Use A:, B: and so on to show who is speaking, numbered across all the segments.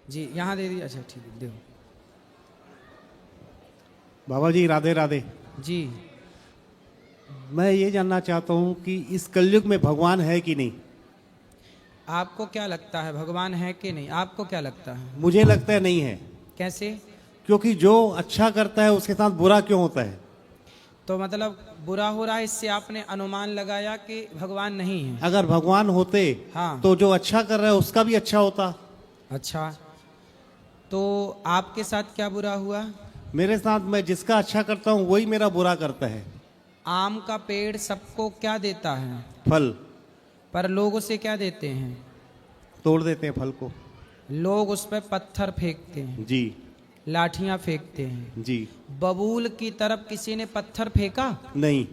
A: जी यहाँ दे दी, अच्छा ठीक है, देखो।
B: बाबा जी राधे राधे।
A: जी
B: मैं ये जानना चाहता हूँ कि इस कलयुग में भगवान है कि नहीं।
A: आपको क्या लगता है भगवान है कि नहीं, आपको क्या लगता है?
B: मुझे लगता है नहीं है,
A: कैसे?
B: क्योंकि जो अच्छा करता है उसके साथ बुरा क्यों होता है।
A: तो मतलब बुरा हो रहा है, इससे आपने अनुमान लगाया कि भगवान नहीं है।
B: अगर भगवान होते
A: हाँ।
B: तो जो अच्छा कर रहा है उसका भी अच्छा होता।
A: अच्छा, तो आपके साथ क्या बुरा हुआ?
B: मेरे साथ मैं जिसका अच्छा करता हूँ वही मेरा बुरा करता है।
A: आम का पेड़ सबको क्या देता है?
B: फल।
A: पर लोग उसे क्या देते हैं?
B: तोड़ देते हैं फल को।
A: लोग उस पर पत्थर फेंकते हैं,
B: जी
A: लाठियां फेंकते हैं।
B: जी।
A: बबूल की तरफ किसी ने पत्थर फेंका?
B: नहीं।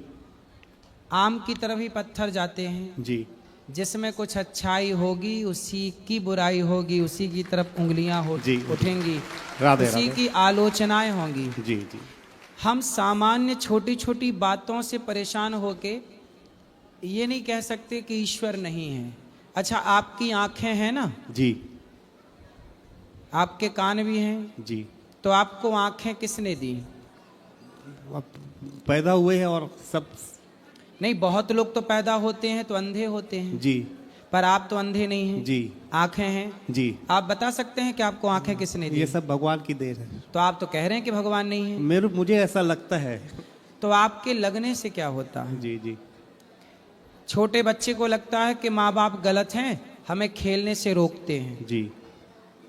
A: आम की तरफ ही पत्थर जाते हैं।
B: जी
A: जिसमें कुछ अच्छाई होगी उसी की बुराई होगी, उसी की तरफ उंगलियां हो
B: जी।
A: उठेंगी,
B: राधे
A: उसी
B: राधे।
A: की आलोचनाएं होंगी।
B: जी जी।
A: हम सामान्य छोटी छोटी बातों से परेशान होके ये नहीं कह सकते कि ईश्वर नहीं है। अच्छा, आपकी आंखें हैं ना,
B: जी
A: आपके कान भी हैं,
B: जी।
A: तो आपको आंखें किसने दी?
B: अब पैदा हुए हैं और सब।
A: नहीं, बहुत लोग तो पैदा होते हैं तो अंधे होते हैं,
B: जी
A: पर आप तो अंधे नहीं हैं।
B: जी
A: आंखें हैं।
B: जी।
A: आप बता सकते हैं कि आपको आंखें किसने दी?
B: ये सब भगवान की देन है।
A: तो आप तो कह रहे हैं कि भगवान नहीं है।
B: मुझे ऐसा लगता है।
A: तो आपके लगने से क्या होता है?
B: जी जी।
A: छोटे बच्चे को लगता है कि माँ बाप गलत हैं, हमें खेलने से रोकते हैं।
B: जी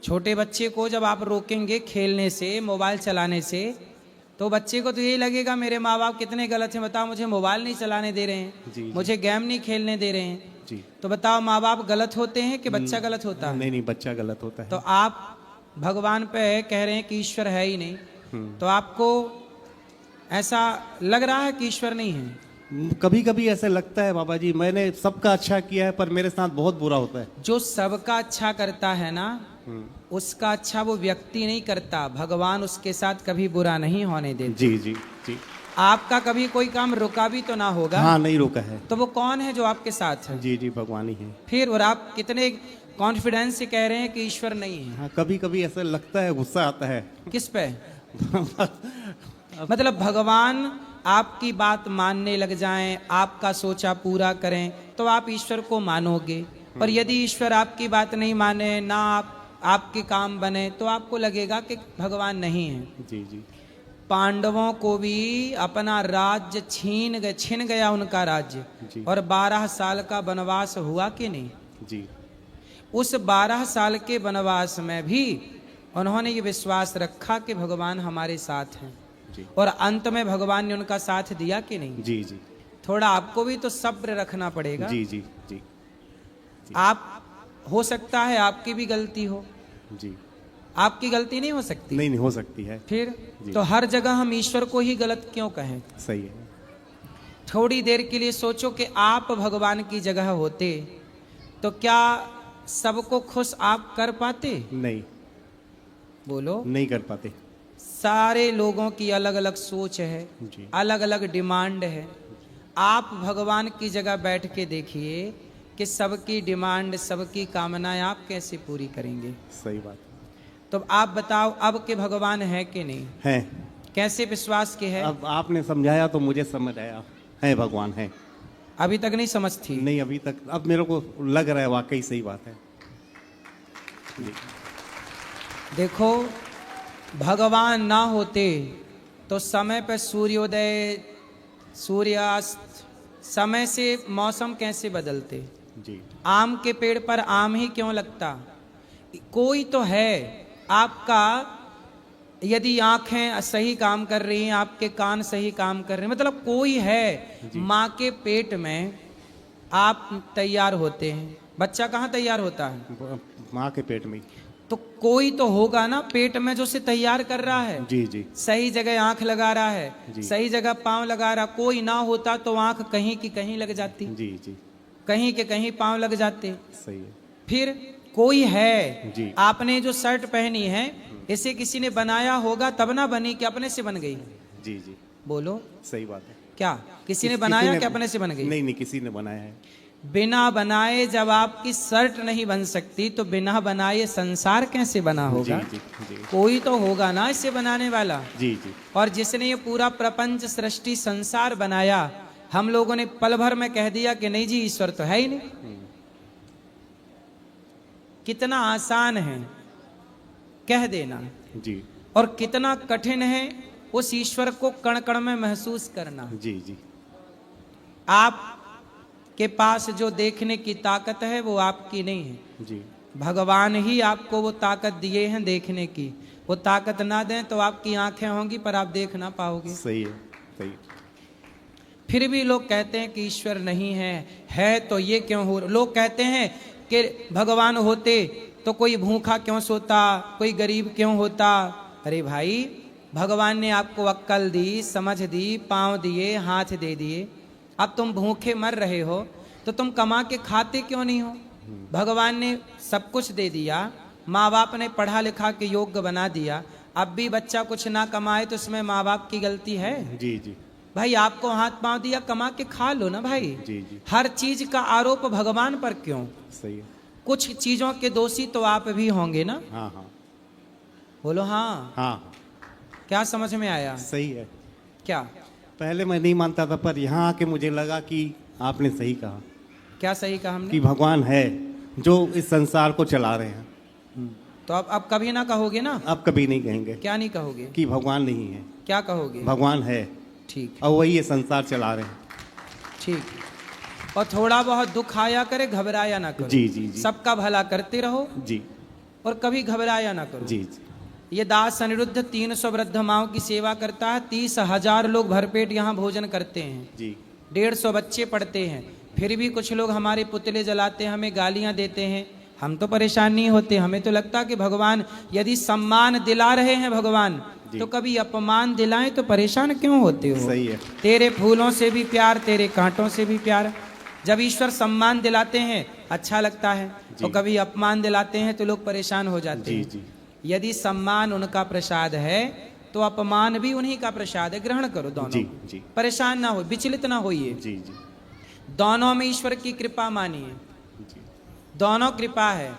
A: छोटे बच्चे को जब आप रोकेंगे खेलने से, मोबाइल चलाने से, तो बच्चे को तो यही लगेगा मेरे माँ बाप कितने गलत हैं, बताओ, मुझे मोबाइल नहीं चलाने दे रहे हैं,
B: जी, जी।
A: मुझे गेम नहीं खेलने दे रहे हैं।
B: जी।
A: तो बताओ, माँ बाप गलत होते हैं कि बच्चा गलत होता है?
B: नहीं नहीं, बच्चा गलत होता है।
A: तो आप भगवान पे कह रहे हैं कि ईश्वर है ही नहीं, तो आपको ऐसा लग रहा है कि ईश्वर नहीं है?
B: कभी कभी ऐसे लगता है बाबा जी, मैंने सबका अच्छा किया है पर मेरे साथ बहुत बुरा होता है।
A: जो सबका अच्छा करता है ना, उसका अच्छा वो व्यक्ति नहीं करता, भगवान उसके साथ कभी बुरा नहीं होने देते।
B: जी जी जी।
A: आपका कभी कोई काम रुका भी तो ना होगा?
B: हाँ, नहीं रुका है।
A: तो वो कौन है जो आपके साथ है?
B: जी जी, भगवान ही है।
A: फिर और आप कितने कॉन्फिडेंस से कह रहे हैं कि ईश्वर नहीं है?
B: हाँ, कभी कभी ऐसा लगता है, गुस्सा आता है।
A: किस पे? मतलब भगवान आपकी बात मानने लग जाएं, आपका सोचा पूरा करें, तो आप ईश्वर को मानोगे। और यदि ईश्वर आपकी बात नहीं माने, ना आपके काम बने, तो आपको लगेगा कि भगवान नहीं है।
B: जी जी।
A: पांडवों को भी अपना राज्य छिन गया उनका राज्य,
B: जी।
A: और 12 साल का वनवास हुआ कि नहीं?
B: जी
A: उस 12 साल के वनवास में भी उन्होंने ये विश्वास रखा कि भगवान हमारे साथ हैं,
B: जी।
A: और अंत में भगवान ने उनका साथ दिया कि नहीं?
B: जी जी।
A: थोड़ा आपको भी तो सब्र रखना पड़ेगा।
B: जी जी जी।
A: आप, हो सकता है आपकी भी गलती हो,
B: जी।
A: आपकी गलती नहीं हो सकती?
B: नहीं नहीं, हो सकती है।
A: फिर
B: जी।
A: तो हर जगह हम ईश्वर को ही गलत क्यों कहें?
B: सही है।
A: थोड़ी देर के लिए सोचो कि आप भगवान की जगह होते तो क्या सबको खुश आप कर पाते?
B: नहीं,
A: बोलो।
B: नहीं कर पाते।
A: सारे लोगों की अलग अलग सोच है,
B: जी।
A: अलग अलग डिमांड है। आप भगवान की जगह बैठ के देखिए कि सबकी डिमांड, सबकी कामनाएं आप कैसे पूरी करेंगे?
B: सही बात
A: तो आप बताओ, अब के भगवान है कि नहीं?
B: है।
A: कैसे विश्वास के है?
B: अब आपने समझाया तो मुझे समझ आया, है भगवान है।
A: अभी तक नहीं समझ थी?
B: नहीं, अभी तक। अब मेरे को लग रहा है वाकई सही बात है। जी।
A: देखो, भगवान ना होते तो समय पर सूर्योदय, सूर्यास्त, समय से मौसम कैसे बदलते?
B: जी।
A: आम के पेड़ पर आम ही क्यों लगता? कोई तो है आपका। यदि आंखें सही काम कर रही हैं, आपके कान सही काम कर रहे हैं, मतलब कोई है। माँ के पेट में आप तैयार होते हैं, बच्चा कहाँ तैयार होता है?
B: माँ के पेट में।
A: तो कोई तो होगा ना पेट में जो उसे तैयार कर रहा है।
B: जी जी।
A: सही जगह आंख लगा रहा है,
B: जी।
A: सही जगह पांव लगा रहा। कोई ना होता तो आंख कहीं की कहीं लग जाती,
B: जी जी।
A: कहीं के कहीं पांव लग जाते।
B: सही है।
A: फिर कोई है।
B: जी।
A: आपने जो शर्ट पहनी है, इसे किसी ने बनाया होगा तब ना बनी कि अपने से बन गई?
B: जी जी।
A: बोलो,
B: सही बात है।
A: क्या किसी ने बनाया कि अपने से बन गई?
B: नहीं नहीं, किसी ने बनाया है।
A: बिना बनाए जब आपकी शर्ट नहीं बन सकती तो बिना बनाए संसार कैसे बना होगा?
B: जी जी
A: कोई तो होगा ना इसे बनाने वाला।
B: जी जी
A: और जिसने ये पूरा प्रपंच सृष्टि संसार बनाया, हम लोगों ने पल भर में कह दिया कि नहीं जी ईश्वर तो है ही नहीं। कितना आसान है कह देना,
B: जी
A: और कितना कठिन है उस ईश्वर को कण कण में महसूस करना।
B: जी जी
A: आप के पास जो देखने की ताकत है वो आपकी नहीं है,
B: जी
A: भगवान ही आपको वो ताकत दिए हैं देखने की। वो ताकत ना दें तो आपकी आंखें होंगी पर आप देख ना पाओगे।
B: सही है, सही।
A: फिर भी लोग कहते हैं कि ईश्वर नहीं है तो ये क्यों हो। लोग कहते हैं कि भगवान होते तो कोई भूखा क्यों सोता, कोई गरीब क्यों होता। अरे भाई, भगवान ने आपको अक्ल दी, समझ दी, पांव दिए, हाथ दे दिए। अब तुम भूखे मर रहे हो तो तुम कमा के खाते क्यों नहीं हो? भगवान ने सब कुछ दे दिया, माँ बाप ने पढ़ा लिखा के योग्य बना दिया, अब भी बच्चा कुछ ना कमाए तो उसमें माँ बाप की गलती है?
B: जी जी
A: भाई आपको हाथ पांव दिया, कमा के खा लो ना भाई।
B: जी जी
A: हर चीज का आरोप भगवान पर क्यों?
B: सही है।
A: कुछ चीजों के दोषी तो आप भी होंगे ना।
B: हाँ हाँ
A: बोलो हाँ।
B: हाँ,
A: क्या समझ में आया?
B: सही है।
A: क्या
B: पहले मैं नहीं मानता था, पर यहाँ आके मुझे लगा कि आपने सही कहा
A: क्या सही कहा हमने?
B: कि भगवान है जो इस संसार को चला रहे हैं।
A: तो अब कभी ना कहोगे ना?
B: अब कभी नहीं कहेंगे
A: क्या नहीं कहोगे?
B: कि भगवान नहीं है।
A: क्या कहोगे?
B: भगवान है
A: ठीक
B: और वही ये संसार चला रहे हैं।
A: ठीक। और थोड़ा बहुत दुख आया करे, घबराया ना करो।
B: जी जी जी
A: सबका भला करते रहो
B: जी
A: और कभी घबराया ना करो।
B: जी जी
A: ये दास अनिरुद्ध 300 वृद्ध माओं की सेवा करता है। 30,000 लोग भरपेट यहाँ भोजन करते हैं।
B: जी
A: 150 बच्चे पढ़ते हैं। फिर भी कुछ लोग हमारे पुतले जलाते हैं, हमें गालियां देते हैं। हम तो परेशान नहीं होते। हमें तो लगता कि भगवान यदि सम्मान दिला रहे हैं भगवान, तो कभी अपमान दिलाएं तो परेशान क्यों होते हो?
B: सही है।
A: तेरे फूलों से भी प्यार, तेरे कांटों से भी प्यार। जब ईश्वर सम्मान दिलाते हैं अच्छा लगता है, और कभी अपमान दिलाते हैं तो लोग परेशान हो जाते
B: जी
A: हैं।
B: जी
A: यदि सम्मान उनका प्रसाद है तो अपमान भी उन्हीं का प्रसाद है। ग्रहण करो दोनों
B: जी
A: को।
B: जी
A: परेशान ना हो, विचलित ना होइए।
B: जी जी
A: दोनों में ईश्वर की कृपा मानिए।
B: जी
A: दोनों कृपा है।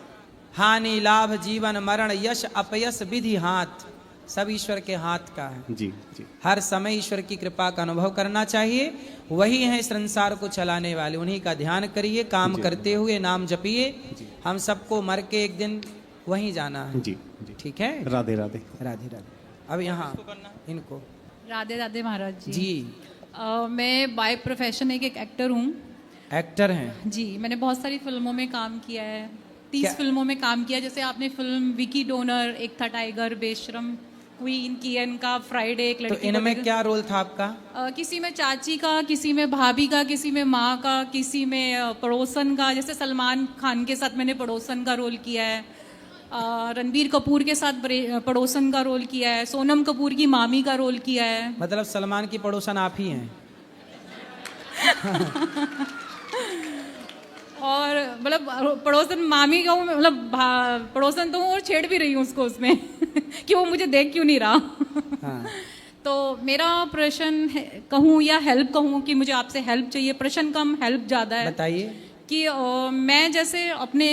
A: हानि लाभ जीवन मरण यश अपयश विधि हाथ, सब ईश्वर के हाथ का है।
B: जी जी
A: हर समय ईश्वर की कृपा का अनुभव करना चाहिए। वही है इस संसार को चलाने वाले, उन्हीं का ध्यान करिए, काम करते हुए नाम जपिए। हम सबको मर के एक दिन वहीं जाना है।
B: जी जी
A: ठीक है।
B: राधे राधे।
A: राधे राधे। अब यहाँ इनको
C: राधे राधे महाराज जी।
A: जी
C: मैं बाय प्रोफेशन एक एक्टर हूँ।
A: एक्टर हैं।
C: जी, मैंने बहुत सारी फिल्मों में काम किया है। 30
A: क्या?
C: फिल्मों में काम किया। जैसे आपने फिल्म विकी डोनर, एक था टाइगर, बेशरम, क्वीन, कियन का, फ्राइडे, एक
A: तो
C: लड़की।
A: इनमें क्या रोल था आपका?
C: किसी में चाची का, किसी में भाभी का, किसी में माँ का, किसी में पड़ोसन का। जैसे सलमान खान के साथ मैंने पड़ोसन का रोल किया है। रणबीर कपूर के साथ पड़ोसन का रोल किया है। सोनम कपूर की मामी का रोल किया है।
A: मतलब सलमान की पड़ोसन आप ही हैं?
C: और मतलब पड़ोसन मामी का हूँ, मतलब पड़ोसन तो हूँ और छेड़ भी रही हूँ उसको उसमें कि वो मुझे देख क्यों नहीं रहा।
A: हाँ।
C: तो मेरा प्रश्न कहूँ या हेल्प कहूँ कि मुझे आपसे हेल्प चाहिए। प्रश्न कम, हेल्प ज़्यादा है।
A: बताइए।
C: कि मैं जैसे अपने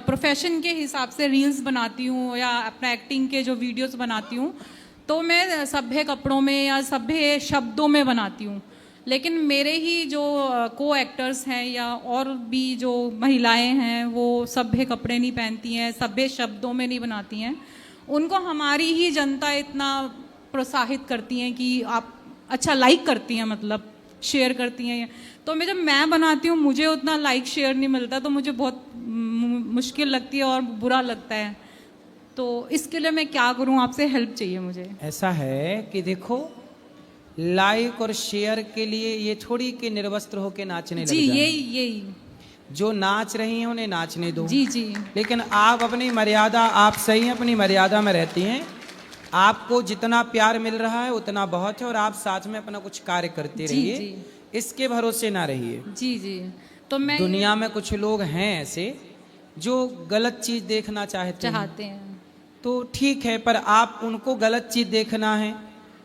C: प्रोफेशन के हिसाब से रील्स बनाती हूँ या अपना एक्टिंग के जो वीडियोस बनाती हूँ, तो मैं सभ्य कपड़ों में या सभ्य शब्दों में बनाती हूँ। लेकिन मेरे ही जो को एक्टर्स हैं या और भी जो महिलाएं हैं, वो सभ्य कपड़े नहीं पहनती हैं, सभ्य शब्दों में नहीं बनाती हैं। उनको हमारी ही जनता इतना प्रोत्साहित करती हैं कि आप अच्छा लाइक करती हैं, मतलब शेयर करती हैं। तो जब मैं बनाती हूँ मुझे उतना लाइक शेयर नहीं मिलता, तो मुझे बहुत मुश्किल लगती है और बुरा लगता है। तो इसके लिए मैं क्या करूँ? आपसे हेल्प चाहिए मुझे।
A: ऐसा है कि देखो, लाइक और शेयर के लिए ये थोड़ी कि निर्वस्त्र होके नाचने लग
C: जी,
A: जाएं।
C: यही
A: जो नाच रही हैं उन्हें नाचने दो।
C: जी जी।
A: लेकिन आप अपनी मर्यादा, आप सही अपनी मर्यादा में रहती हैं। आपको जितना प्यार मिल रहा है उतना बहुत है, और आप साथ में अपना कुछ कार्य करते
C: जी,
A: रहिए।
C: जी।
A: इसके भरोसे ना रहिए।
C: जी जी। तो मैं
A: दुनिया में कुछ लोग हैं ऐसे जो गलत चीज देखना चाहते
C: हैं।
A: तो ठीक है, पर आप उनको गलत चीज देखना है,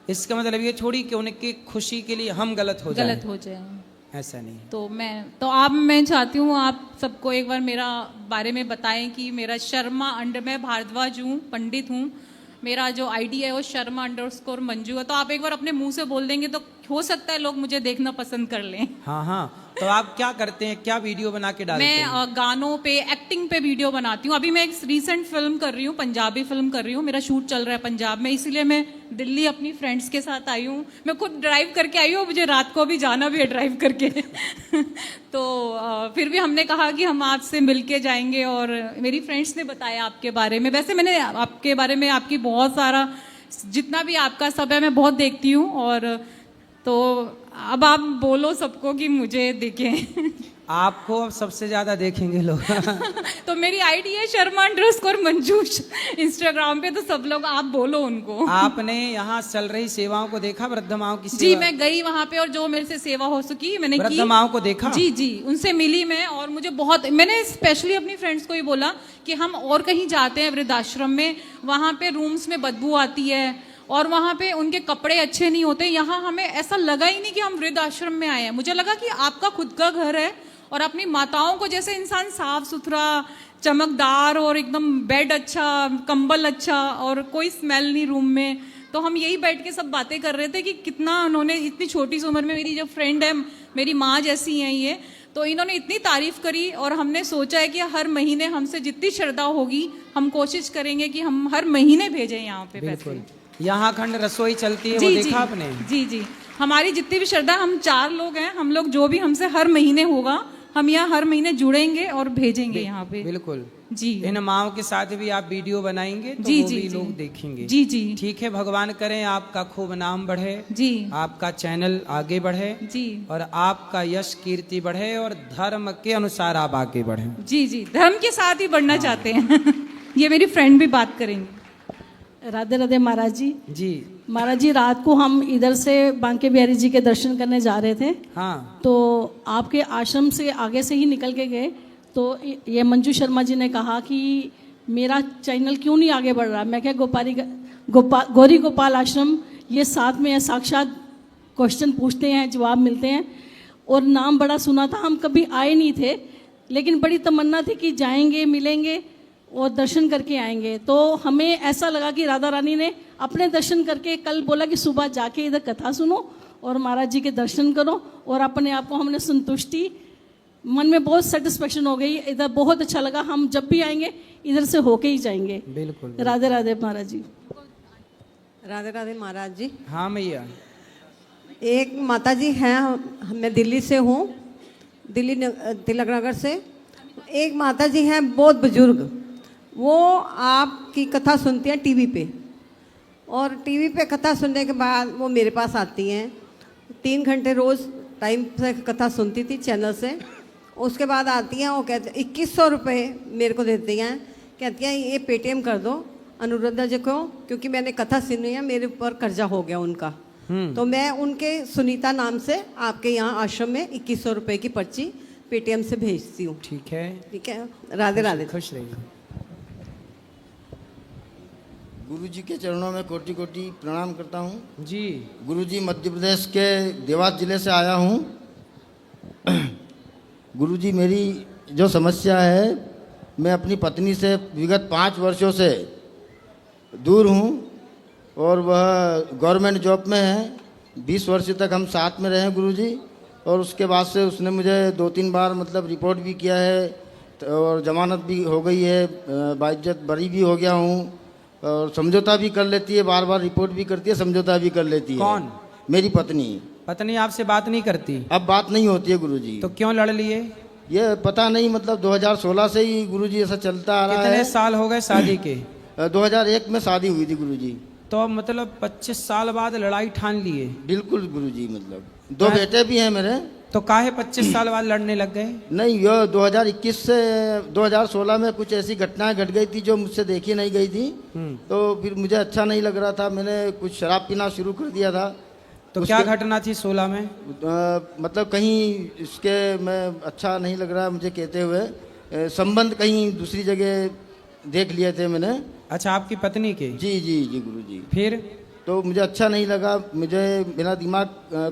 A: इसका मतलब ये थोड़ी कि उनकी खुशी के लिए हम गलत हो जाए। ऐसा नहीं।
C: तो मैं चाहती हूँ आप सबको एक बार मेरा बारे में बताएं कि मेरा शर्मा मैं भारद्वाज हूँ, पंडित हूँ। मेरा जो आईडी है वो शर्मा_मंजू है। तो आप एक बार अपने मुंह से बोल देंगे तो हो सकता है लोग मुझे देखना पसंद कर लें।
A: हाँ हाँ, तो आप क्या करते हैं, क्या वीडियो बना के डालते हैं?
C: मैं गानों पे, एक्टिंग पे वीडियो बनाती हूँ। अभी मैं एक रिसेंट फिल्म कर रही हूँ, पंजाबी फिल्म कर रही हूँ। मेरा शूट चल रहा है पंजाब में, इसीलिए मैं दिल्ली अपनी फ्रेंड्स के साथ आई हूँ। मैं खुद ड्राइव करके आई हूँ, मुझे रात को भी जाना भी है ड्राइव करके तो फिर भी हमने कहा कि हम आपसे मिल के जाएंगे, और मेरी फ्रेंड्स ने बताया आपके बारे में। वैसे मैंने आपके बारे में, आपकी बहुत सारा जितना भी आपका सब है मैं बहुत देखती हूँ। और तो अब आप बोलो सबको कि मुझे देखें
A: आपको अब सबसे ज्यादा देखेंगे लोग
C: तो मेरी आईडी है शर्मा_मंजू इंस्टाग्राम पे, तो सब लोग आप बोलो उनको।
A: आपने यहाँ चल रही सेवाओं को देखा, वृद्ध माओं की
C: जी
A: सेवा?
C: मैं गई वहाँ पे, और जो मेरे से सेवा हो सकी मैंने की।
A: वृद्ध माओं को देखा?
C: जी जी, उनसे मिली मैं, और मुझे बहुत, मैंने स्पेशली अपनी फ्रेंड्स को ही बोला कि हम और कहीं जाते हैं वृद्धाश्रम में, वहाँ पे रूम्स में बदबू आती है और वहाँ पे उनके कपड़े अच्छे नहीं होते। यहाँ हमें ऐसा लगा ही नहीं कि हम वृद्धाश्रम में आए हैं। मुझे लगा कि आपका खुद का घर है, और अपनी माताओं को जैसे इंसान साफ सुथरा, चमकदार, और एकदम बेड अच्छा, कंबल अच्छा, और कोई स्मेल नहीं रूम में। तो हम यही बैठ के सब बातें कर रहे थे कि कितना उन्होंने, इतनी छोटी सी उम्र में, मेरी जो फ्रेंड है, मेरी माँ जैसी हैं ये, तो इन्होंने इतनी तारीफ करी। और हमने सोचा है कि हर महीने हमसे जितनी श्रद्धा होगी हम कोशिश करेंगे कि हम हर महीने भेजें यहाँ पे पैसे।
A: यहाँ खंड रसोई चलती है, वो
C: जी
A: देखा आपने?
C: जी जी, हमारी जितनी भी श्रद्धा, हम 4 लोग हैं, हम लोग जो भी हमसे हर महीने होगा, हम यहाँ हर महीने जुड़ेंगे और भेजेंगे यहाँ पे।
A: बिल्कुल
C: जी।
A: इन माओं के साथ भी आप वीडियो बनाएंगे तो
C: जी
A: वो
C: जी
A: भी
C: जी
A: लोग देखेंगे।
C: जी जी
A: ठीक है, भगवान करें आपका खूब नाम बढ़े,
C: जी
A: आपका चैनल आगे बढ़े,
C: जी
A: और आपका यश कीर्ति बढ़े, और धर्म के अनुसार आप आगे बढ़े।
C: जी जी, धर्म के साथ ही बढ़ना चाहते हैं ये मेरी फ्रेंड भी बात करेंगी।
D: राधे राधे महाराज जी।
A: जी
D: महाराज जी, रात को हम इधर से बांके बिहारी जी के दर्शन करने जा रहे थे,
A: हाँ,
D: तो आपके आश्रम से आगे से ही निकल के गए, तो ये मंजू शर्मा जी ने कहा कि मेरा चैनल क्यों नहीं आगे बढ़ रहा। मैं क्या, गौरी गोपाल आश्रम ये साथ में है, साक्षात क्वेश्चन पूछते हैं, जवाब मिलते हैं, और नाम बड़ा सुना था, हम कभी आए नहीं थे, लेकिन बड़ी तमन्ना थी कि जाएंगे, मिलेंगे और दर्शन करके आएंगे। तो हमें ऐसा लगा कि राधा रानी ने अपने दर्शन करके कल बोला कि सुबह जाके इधर कथा सुनो और महाराज जी के दर्शन करो, और अपने आप को हमने संतुष्टि, मन में बहुत सेटिस्फेक्शन हो गई, इधर बहुत अच्छा लगा। हम जब भी आएंगे इधर से होके ही जाएंगे।
A: बिल्कुल।
D: राधे राधे महाराज जी।
E: राधे राधे महाराज जी।
A: हाँ मैया।
E: एक माता जी हैं, मैं दिल्ली से हूँ, दिल्ली तिलक नगर से। एक माता जी हैं बहुत बुजुर्ग, वो आपकी कथा सुनती हैं टीवी पे, और टीवी पे कथा सुनने के बाद वो मेरे पास आती हैं। 3 घंटे रोज़ टाइम से कथा सुनती थी चैनल से। उसके बाद आती हैं, वो कहते 2100 रुपये मेरे को देती हैं, कहती हैं ये पेटीएम कर दो अनुरुद्धा जी को, क्योंकि मैंने कथा सुनी है, मेरे ऊपर कर्जा हो गया उनका। तो मैं उनके सुनीता नाम से आपके यहाँ आश्रम में 2100 रुपये की पर्ची पेटीएम से भेजती हूँ।
A: ठीक है,
E: ठीक है, राधे राधे।
A: खुश रहिए।
F: गुरु जी के चरणों में कोटि कोटि प्रणाम करता हूँ।
A: जी
F: गुरु जी मध्य प्रदेश के देवास जिले से आया हूँ। गुरु जी, मेरी जो समस्या है, मैं अपनी पत्नी से विगत 5 वर्षों से दूर हूँ, और वह गवर्नमेंट जॉब में है। 20 वर्ष तक हम साथ में रहे गुरु जी, और उसके बाद से उसने मुझे 2-3 बार मतलब रिपोर्ट भी किया है, और जमानत भी हो गई है, बाइज्जत बरी भी हो गया हूँ, और समझौता भी कर लेती है, बार बार रिपोर्ट भी करती है, समझौता भी कर लेती है।
A: कौन?
F: मेरी पत्नी।
A: पत्नी आपसे बात नहीं करती?
F: अब बात नहीं होती है गुरुजी।
A: तो क्यों लड़ लिए?
F: ये पता नहीं, मतलब 2016 से ही गुरुजी ऐसा चलता आ रहा है।
A: कितने साल हो गए शादी के?
F: 2001 में शादी हुई थी गुरुजी।
A: तो मतलब 25 साल बाद लड़ाई ठान लिए?
F: बिल्कुल गुरुजी, मतलब 2 बेटे भी हैं मेरे।
A: तो काहे 25 साल बाद लड़ने लग गए?
F: नहीं, ये 2021 से 2016 में कुछ ऐसी घटनाएं घट गई थी जो मुझसे देखी नहीं गई थी। तो फिर मुझे अच्छा नहीं लग रहा था, मैंने कुछ शराब पीना शुरू कर दिया था।
A: तो क्या घटना थी 16 में?
F: मतलब कहीं इसके मैं अच्छा नहीं लग रहा मुझे कहते हुए, संबंध कहीं दूसरी जगह देख लिए थे मैंने।
A: अच्छा, आपकी पत्नी के?
F: जी जी जी गुरुजी।
A: फिर?
F: तो मुझे अच्छा नहीं लगा, मुझे मेरा दिमाग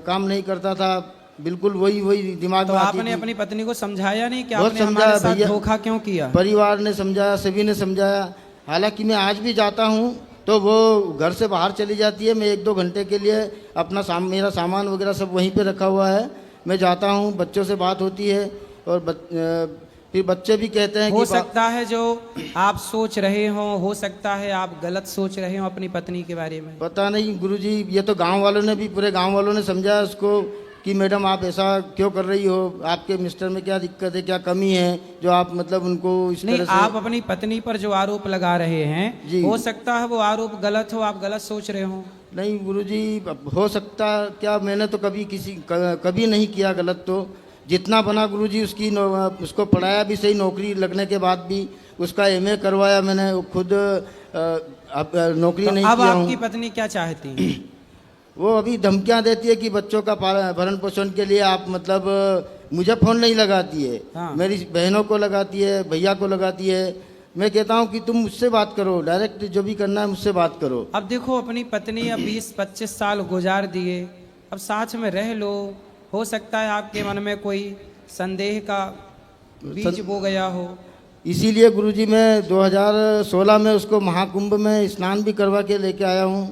F: काम नहीं करता था, बिल्कुल वही दिमाग
A: तो
F: में आती
A: आपने
F: थी।
A: अपनी पत्नी को समझाया नहीं कि
F: बहुत
A: आपने हमारे
F: समझाया
A: साथ
F: भैया।
A: धोखा क्यों किया?
F: परिवार ने समझाया, सभी ने समझाया। हालांकि मैं आज भी जाता हूँ तो वो घर से बाहर चली जाती है, मैं 1-2 घंटे के लिए अपना मेरा सामान वगैरह सब वहीं पे रखा हुआ है, मैं जाता हूँ, बच्चों से बात होती है और फिर बच्चे भी कहते हैं
A: हो
F: कि
A: सकता है जो आप सोच रहे हो सकता है आप गलत सोच रहे हो अपनी पत्नी के बारे में।
F: पता नहीं गुरुजी, ये तो गांव वालों ने भी, पूरे गांव वालों ने समझाया उसको कि मैडम आप ऐसा क्यों कर रही हो, आपके मिस्टर में क्या दिक्कत है, क्या कमी है जो आप मतलब उनको इस
A: नहीं,
F: तरह से।
A: आप अपनी पत्नी पर जो आरोप लगा रहे हैं
F: जी।
A: हो सकता है वो आरोप गलत हो, आप गलत सोच रहे हो।
F: नहीं गुरुजी, हो सकता क्या, मैंने तो कभी नहीं किया गलत। तो जितना बना गुरुजी उसको पढ़ाया भी सही, नौकरी लगने के बाद भी उसका MA करवाया मैंने, खुद नौकरी
A: तो
F: नहीं
A: अब
F: किया
A: आपकी
F: हूँ।
A: पत्नी क्या चाहती है?
F: वो अभी धमकियां देती है कि बच्चों का भरण पोषण के लिए आप मतलब मुझे फोन नहीं लगाती है,
A: हाँ।
F: मेरी बहनों को लगाती है, भैया को लगाती है। मैं कहता हूं कि तुम मुझसे बात करो, डायरेक्ट जो भी करना है मुझसे बात करो।
A: अब देखो अपनी पत्नी अब 20-25 साल गुजार दिए, अब साथ में रह लो, हो सकता है आपके मन में कोई संदेह का बीज बो गया हो।
F: इसीलिए गुरुजी मैं 2016 में उसको महाकुंभ में स्नान भी करवा के लेके आया हूँ।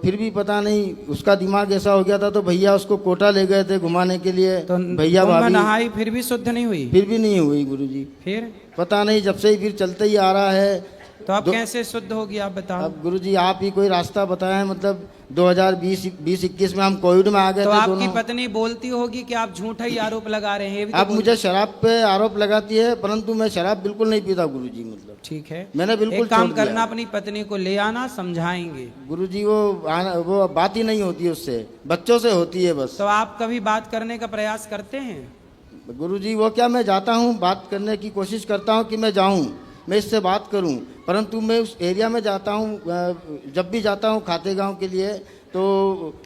F: फिर भी पता नहीं उसका दिमाग ऐसा हो गया था, तो भैया उसको कोटा ले गए थे घुमाने के लिए,
A: तो
F: भैया
A: कुंभ
F: भाभी,
A: नहाई फिर भी शुद्ध नहीं हुई?
F: फिर भी नहीं हुई गुरुजी।
A: फिर
F: पता नहीं, जब से ही फिर चलते ही आ रहा है।
A: तो अब कैसे शुद्ध होगी आप बताओ?
F: अब गुरुजी आप ही कोई रास्ता बताएं, मतलब 2020-21 में हम कोविड में आ गए
A: तो
F: थे
A: आपकी
F: दोनों।
A: पत्नी बोलती होगी कि आप झूठा ही आरोप लगा रहे हैं, ये भी तो
F: अब मुझे शराब पे आरोप लगाती है, परंतु मैं शराब बिल्कुल नहीं पीता गुरुजी। मतलब
A: ठीक है,
F: मैंने बिल्कुल
A: एक काम
F: छोड़ दिया।
A: करना, अपनी पत्नी को ले आना, समझाएंगे।
F: गुरुजी वो बात ही नहीं होती उससे, बच्चों से होती है बस।
A: तो आप कभी बात करने का प्रयास करते हैं?
F: गुरुजी वो क्या, मैं जाता हूँ, बात करने की कोशिश करता हूँ कि मैं जाऊँ, मैं इससे बात करूं, परंतु मैं उस एरिया में जाता हूं, जब भी जाता हूं खाते गांव के लिए, तो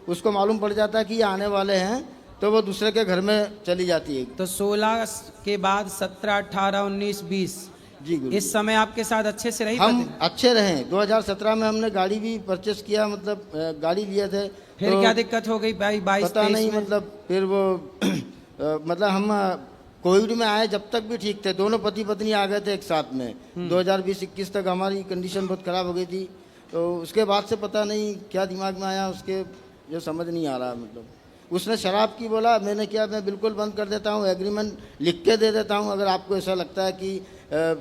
F: उसको मालूम पड़ जाता है कि ये आने वाले हैं, तो वो दूसरे के घर में चली जाती है।
A: तो 16 के बाद 17, 18, 19, 20
F: जी गुरु,
A: इस समय आपके साथ अच्छे से रही
F: हम
A: पत्नी?
F: अच्छे रहे। 2017 में हमने गाड़ी भी परचेस किया, मतलब गाड़ी लिए थे।
A: फिर
F: तो
A: क्या दिक्कत हो गई भाई 22-23
F: पता नहीं,
A: में?
F: मतलब फिर वो मतलब हम कोविड में आए जब तक भी ठीक थे, दोनों पति पत्नी आ गए थे एक साथ में। 2020-21 तक हमारी कंडीशन बहुत ख़राब हो गई थी, तो उसके बाद से पता नहीं क्या दिमाग में आया उसके, जो समझ नहीं आ रहा। मतलब उसने शराब की बोला, मैंने क्या, मैं बिल्कुल बंद कर देता हूँ, एग्रीमेंट लिख के दे देता हूँ, अगर आपको ऐसा लगता है कि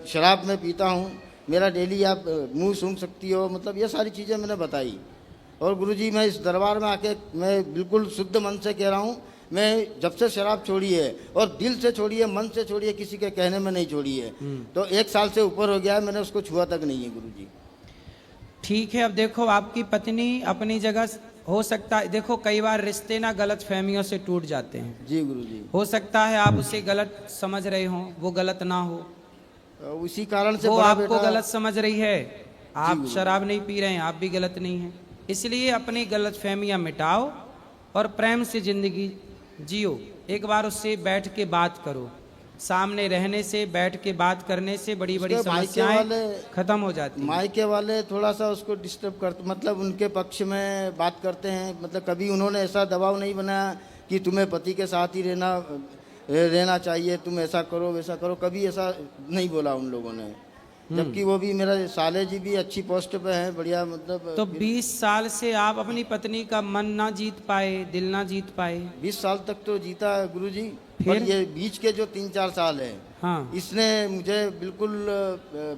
F: शराब मैं पीता हूँ, मेरा डेली आप मुँह सूंघ सकती हो, मतलब ये सारी चीज़ें मैंने बताई। और गुरुजी मैं इस दरबार में आके मैं बिल्कुल शुद्ध मन से कह रहा हूँ, मैं जब से शराब छोड़ी है, और दिल से छोड़ी है, मन से छोड़ी है, किसी के कहने में नहीं छोड़ी है, तो 1 साल से ऊपर हो गया है, मैंने उसको छुआ तक नहीं है गुरुजी।
A: ठीक है, अब देखो आपकी पत्नी अपनी जगह, हो सकता है, देखो कई बार रिश्ते ना गलत फहमियों से टूट जाते हैं।
F: जी गुरुजी।
A: हो सकता है आप उसे गलत समझ रहे हो, वो गलत ना हो,
F: उसी कारण से
A: वो
F: बड़ा
A: आपको
F: बेटा,
A: गलत समझ रही है। आप शराब नहीं पी रहे हैं, आप भी गलत नहीं हैं, इसलिए अपनी गलत फहमियाँ मिटाओ और प्रेम से जिंदगी जियो। एक बार उससे बैठ के बात करो, सामने रहने से, बैठ के बात करने से बड़ी बड़ी
F: उसके मायके
A: समस्याएं
F: वाले-
A: खत्म हो जाती हैं।
F: मायके वाले थोड़ा सा उसको डिस्टर्ब करते, मतलब उनके पक्ष में बात करते हैं, मतलब कभी उन्होंने ऐसा दबाव नहीं बनाया कि तुम्हें पति के साथ ही रहना चाहिए, तुम ऐसा करो वैसा करो, कभी ऐसा नहीं बोला उन लोगों ने। जबकि वो भी, मेरा साले जी भी अच्छी पोस्ट पे है, बढ़िया, मतलब
A: तो 20 साल से आप अपनी पत्नी का मन ना जीत पाए, दिल ना जीत पाए?
F: 20 साल तक तो जीता गुरुजी,
A: फिर?
F: पर ये बीच के जो 3-4 साल है,
A: हाँ,
F: इसने मुझे बिल्कुल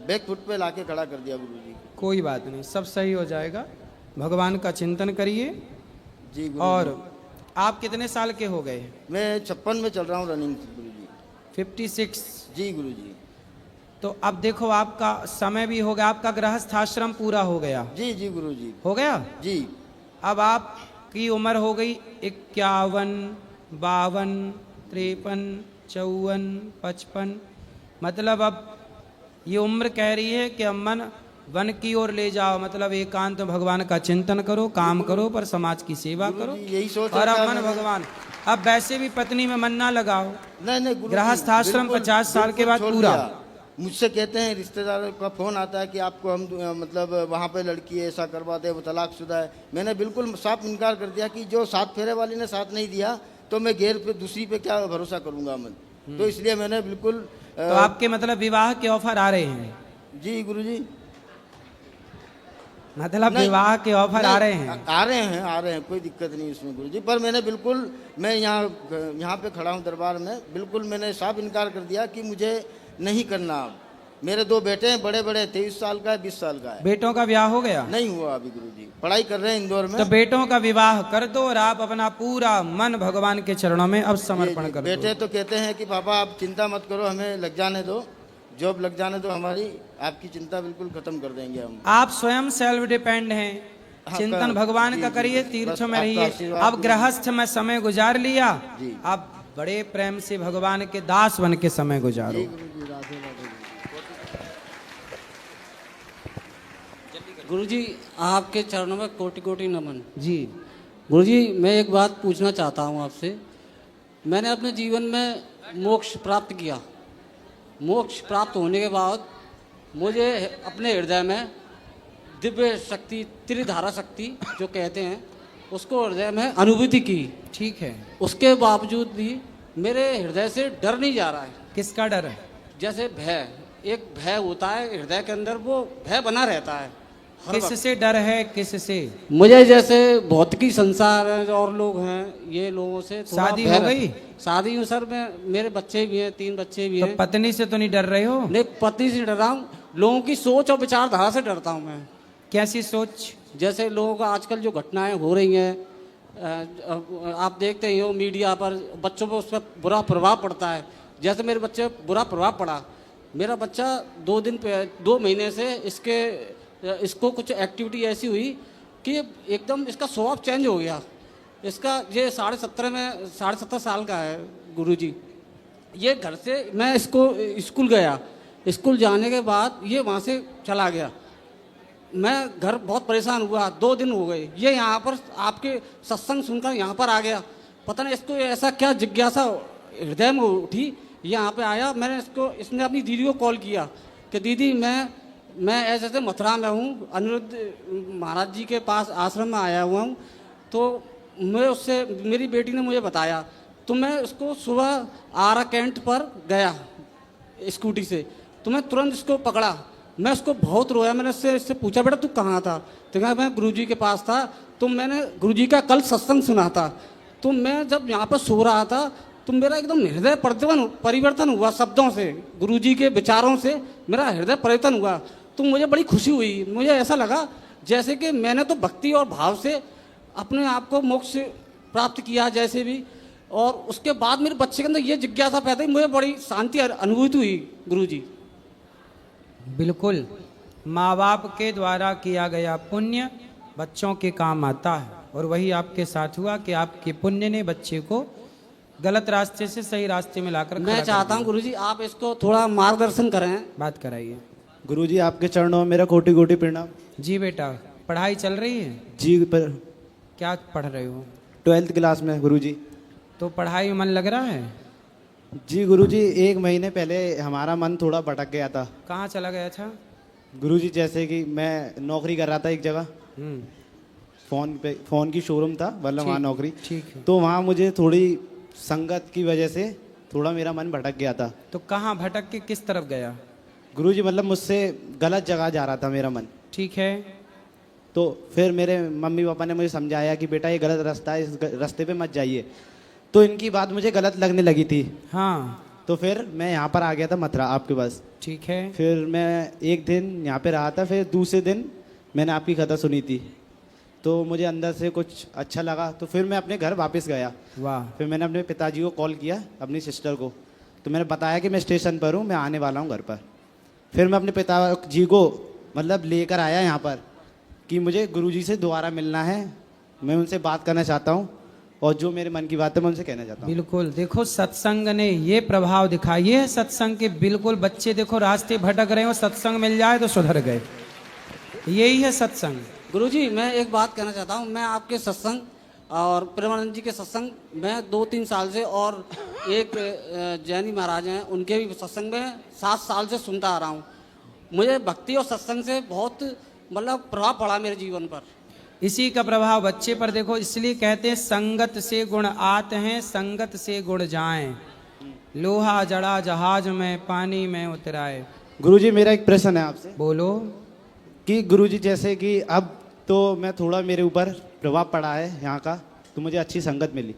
F: बैक फुट पे लाके खड़ा कर दिया गुरुजी।
A: कोई बात नहीं, सब सही हो जाएगा। भगवान का चिंतन करिए।
F: जी गुरुजी।
A: और आप कितने साल के हो गए?
F: मैं 56 में चल रहा हूँ रनिंग गुरुजी।
A: 56।
F: जी गुरुजी।
A: तो अब देखो आपका समय भी हो गया, आपका गृहस्थ आश्रम पूरा हो गया।
F: जी जी गुरुजी।
A: हो गया।
F: जी।
A: अब आपकी उम्र हो गई 51, 52, 53, 54, 55, मतलब अब ये उम्र कह रही है कि अब मन वन की ओर ले जाओ, मतलब एकांत भगवान का चिंतन करो, काम करो, पर समाज की सेवा करो।
F: यही सोच
A: और अब
F: रखा
A: मन
F: मैंने।
A: भगवान, अब वैसे भी पत्नी में मन ना लगाओ।
F: नहीं गुरुजी,
A: गृहस्थ आश्रम
F: बिल्कुल-
A: 50 साल के
F: बिल्कुल
A: बाद
F: छोड़
A: पूरा।
F: दिया। मुझसे कहते हैं, रिश्तेदारों का फ़ोन आता है कि आपको हम मतलब वहाँ पे लड़की है, ऐसा करवा दे, वो तलाकशुदा है। मैंने बिल्कुल साफ इनकार कर दिया कि जो 7 फेरे वाली ने साथ नहीं दिया तो मैं गैर पे दूसरी पे क्या भरोसा करूंगा मैं। तो इसलिए मैंने बिल्कुल
A: तो आपके मतलब विवाह के ऑफर आ रहे हैं?
F: जी गुरुजी,
A: मतलब
F: नहीं,
A: विवाह के ऑफर आ
F: नहीं,
A: रहे हैं?
F: आ रहे हैं, कोई दिक्कत नहीं इसमें गुरुजी। पर मैंने बिल्कुल, मैं यहाँ पे खड़ा हूँ दरबार में, बिल्कुल मैंने साफ इनकार कर दिया कि मुझे नहीं करना। मेरे 2 बेटे हैं, बड़े बड़े, 23 साल का है, 20 साल का है।
A: बेटों का ब्याह हो गया?
F: नहीं हुआ अभी गुरुजी, पढ़ाई कर रहे हैं इंदौर में।
A: तो बेटों का विवाह कर दो और आप अपना पूरा मन भगवान के चरणों में अब समर्पण कर दो।
F: बेटे तो कहते हैं कि पापा आप चिंता मत करो, हमें लग जाने दो, जॉब लग जाने दो हमारी, आपकी चिंता बिल्कुल खत्म कर देंगे हम।
A: आप स्वयं सेल्फ डिपेंड हैं, चिंतन भगवान का करिए, तीर्थों में रहिए। अब गृहस्थ में समय गुजार लिया, अब बड़े प्रेम से भगवान के दास बन के समय गुजारो।
G: गुरुजी आपके चरणों में कोटि कोटि नमन।
A: जी
G: गुरुजी मैं एक बात पूछना चाहता हूँ आपसे। मैंने अपने जीवन में मोक्ष प्राप्त किया। मोक्ष प्राप्त होने के बाद मुझे अपने हृदय में दिव्य शक्ति, त्रिधारा शक्ति जो कहते हैं, उसको हृदय में अनुभूति की।
A: ठीक है।
G: उसके बावजूद भी मेरे हृदय से डर नहीं जा रहा है।
A: किसका डर है?
G: जैसे भय, एक भय होता है हृदय के अंदर, वो भय बना रहता है हर वक्त।
A: किससे डर है? किससे?
G: मुझे जैसे भौतिकी संसार है और लोग हैं, ये लोगों से थोड़ा
A: शादी
G: भय
A: हो गई?
G: शादी हूँ सर, मैं, मेरे बच्चे भी हैं, 3 बच्चे भी
A: तो
G: हैं।
A: पत्नी से तो नहीं डर रहे हो?
G: नहीं, पति से डर रहा हूँ, लोगों की सोच और विचारधारा से डरता हूँ मैं।
A: कैसी सोच?
G: जैसे लोगों का आजकल जो घटनाएं हो रही हैं, आप देखते ही हो मीडिया पर, बच्चों पर उस पर बुरा प्रभाव पड़ता है। जैसे मेरे बच्चे पर बुरा प्रभाव पड़ा, मेरा बच्चा 2 महीने से इसको कुछ एक्टिविटी ऐसी हुई कि एकदम इसका स्वभाव चेंज हो गया। इसका ये 17.5 साल का है गुरुजी। ये घर से मैं इसको स्कूल गया, स्कूल जाने के बाद ये वहाँ से चला गया। मैं घर बहुत परेशान हुआ, 2 दिन हो गए। ये यहाँ पर आपके सत्संग सुनकर यहाँ पर आ गया। पता नहीं इसको ऐसा क्या जिज्ञासा हृदय में उठी, यहाँ पे आया। इसने अपनी दीदी को कॉल किया कि दीदी मैं ऐसे ऐसे मथुरा में हूँ, अनिरुद्ध महाराज जी के पास आश्रम में आया हुआ हूँ। तो मैं उससे, मेरी बेटी ने मुझे बताया, तो मैं उसको सुबह आरा कैंट पर गया स्कूटी से, तो मैं तुरंत इसको पकड़ा। मैं उसको बहुत रोया। मैंने इससे पूछा, बेटा तू कहाँ था? तो कहा मैं गुरुजी के पास था। तो मैंने गुरुजी का कल सत्संग सुना था। तो मैं जब यहाँ पर सो रहा था तो मेरा एकदम हृदय परिवर्तन हुआ शब्दों से, गुरुजी के विचारों से मेरा हृदय परिवर्तन हुआ। तो मुझे बड़ी खुशी हुई। मुझे ऐसा लगा जैसे कि मैंने तो भक्ति और भाव से अपने आप को मोक्ष प्राप्त किया जैसे भी, और उसके बाद मेरे बच्चे के अंदर ये जिज्ञासा पैदा हुई। मुझे बड़ी शांति अनुभूति हुई गुरुजी।
A: बिल्कुल, माँ बाप के द्वारा किया गया पुण्य बच्चों के काम आता है, और वही आपके साथ हुआ कि आपके पुण्य ने बच्चे को गलत रास्ते से सही रास्ते में लाकर
G: मैं चाहता हूँ गुरुजी आप इसको थोड़ा मार्गदर्शन करें।
A: बात कराइए।
B: गुरुजी आपके चरणों में मेरा कोटि कोटि प्रणाम।
A: जी बेटा, पढ़ाई चल रही है?
B: जी, पर
A: क्या पढ़ रहे हो?
B: 12th क्लास में गुरुजी।
A: तो पढ़ाई में मन लग रहा है?
B: जी गुरुजी, 1 महीने पहले हमारा मन थोड़ा भटक गया था।
A: कहाँ चला गया था?
B: गुरुजी जैसे कि मैं नौकरी कर रहा था एक जगह, फ़ोन की शोरूम था, मतलब वहाँ नौकरी।
A: ठीक है।
B: तो वहाँ मुझे थोड़ी संगत की वजह से थोड़ा मेरा मन भटक गया था।
A: तो कहाँ भटक के किस तरफ गया?
B: गुरुजी मतलब मुझसे गलत जगह जा रहा था मेरा मन।
A: ठीक है।
B: तो फिर मेरे मम्मी पापा ने मुझे समझाया कि बेटा ये गलत रास्ता है, इस रास्ते पे मत जाइए। तो इनकी बात मुझे गलत लगने लगी थी।
A: हाँ।
B: तो फिर मैं यहाँ पर आ गया था मथुरा आपके पास।
A: ठीक है।
B: फिर मैं एक दिन यहाँ पे रहा था, फिर दूसरे दिन मैंने आपकी कथा सुनी थी, तो मुझे अंदर से कुछ अच्छा लगा। तो फिर मैं अपने घर वापस गया।
A: वाह।
B: फिर मैंने अपने पिताजी को कॉल किया, अपनी सिस्टर को, तो मैंने बताया कि मैं स्टेशन पर हूँ, मैं आने वाला हूँ घर पर। फिर मैं अपने पिताजी को मतलब लेकर आया यहाँ पर कि मुझे गुरुजी से दोबारा मिलना है, मैं उनसे बात करना चाहता हूँ, और जो मेरे मन की बात है मैं उनसे कहना चाहता हूँ।
A: बिल्कुल, देखो सत्संग ने ये प्रभाव दिखाई है सत्संग के। बिल्कुल बच्चे देखो रास्ते भटक रहे हो, सत्संग मिल जाए तो सुधर गए। यही है सत्संग।
G: गुरुजी मैं एक बात कहना चाहता हूँ। मैं आपके सत्संग और प्रेमानंद जी के सत्संग मैं 2-3 साल से, और एक जैनी महाराज हैं उनके भी सत्संग में 7 साल से सुनता आ रहा हूँ। मुझे भक्ति और सत्संग से बहुत मतलब प्रभाव पड़ा मेरे जीवन पर।
A: इसी का प्रभाव बच्चे पर देखो, इसलिए कहते हैं संगत से गुण आते हैं, संगत से गुण जाएं। लोहा जड़ा जहाज में, पानी में उतराए।
B: गुरुजी मेरा एक प्रश्न है आपसे
A: बोलो।
B: कि गुरुजी जैसे कि अब तो मैं थोड़ा मेरे ऊपर प्रभाव पड़ा है यहाँ का, तो मुझे अच्छी संगत मिली,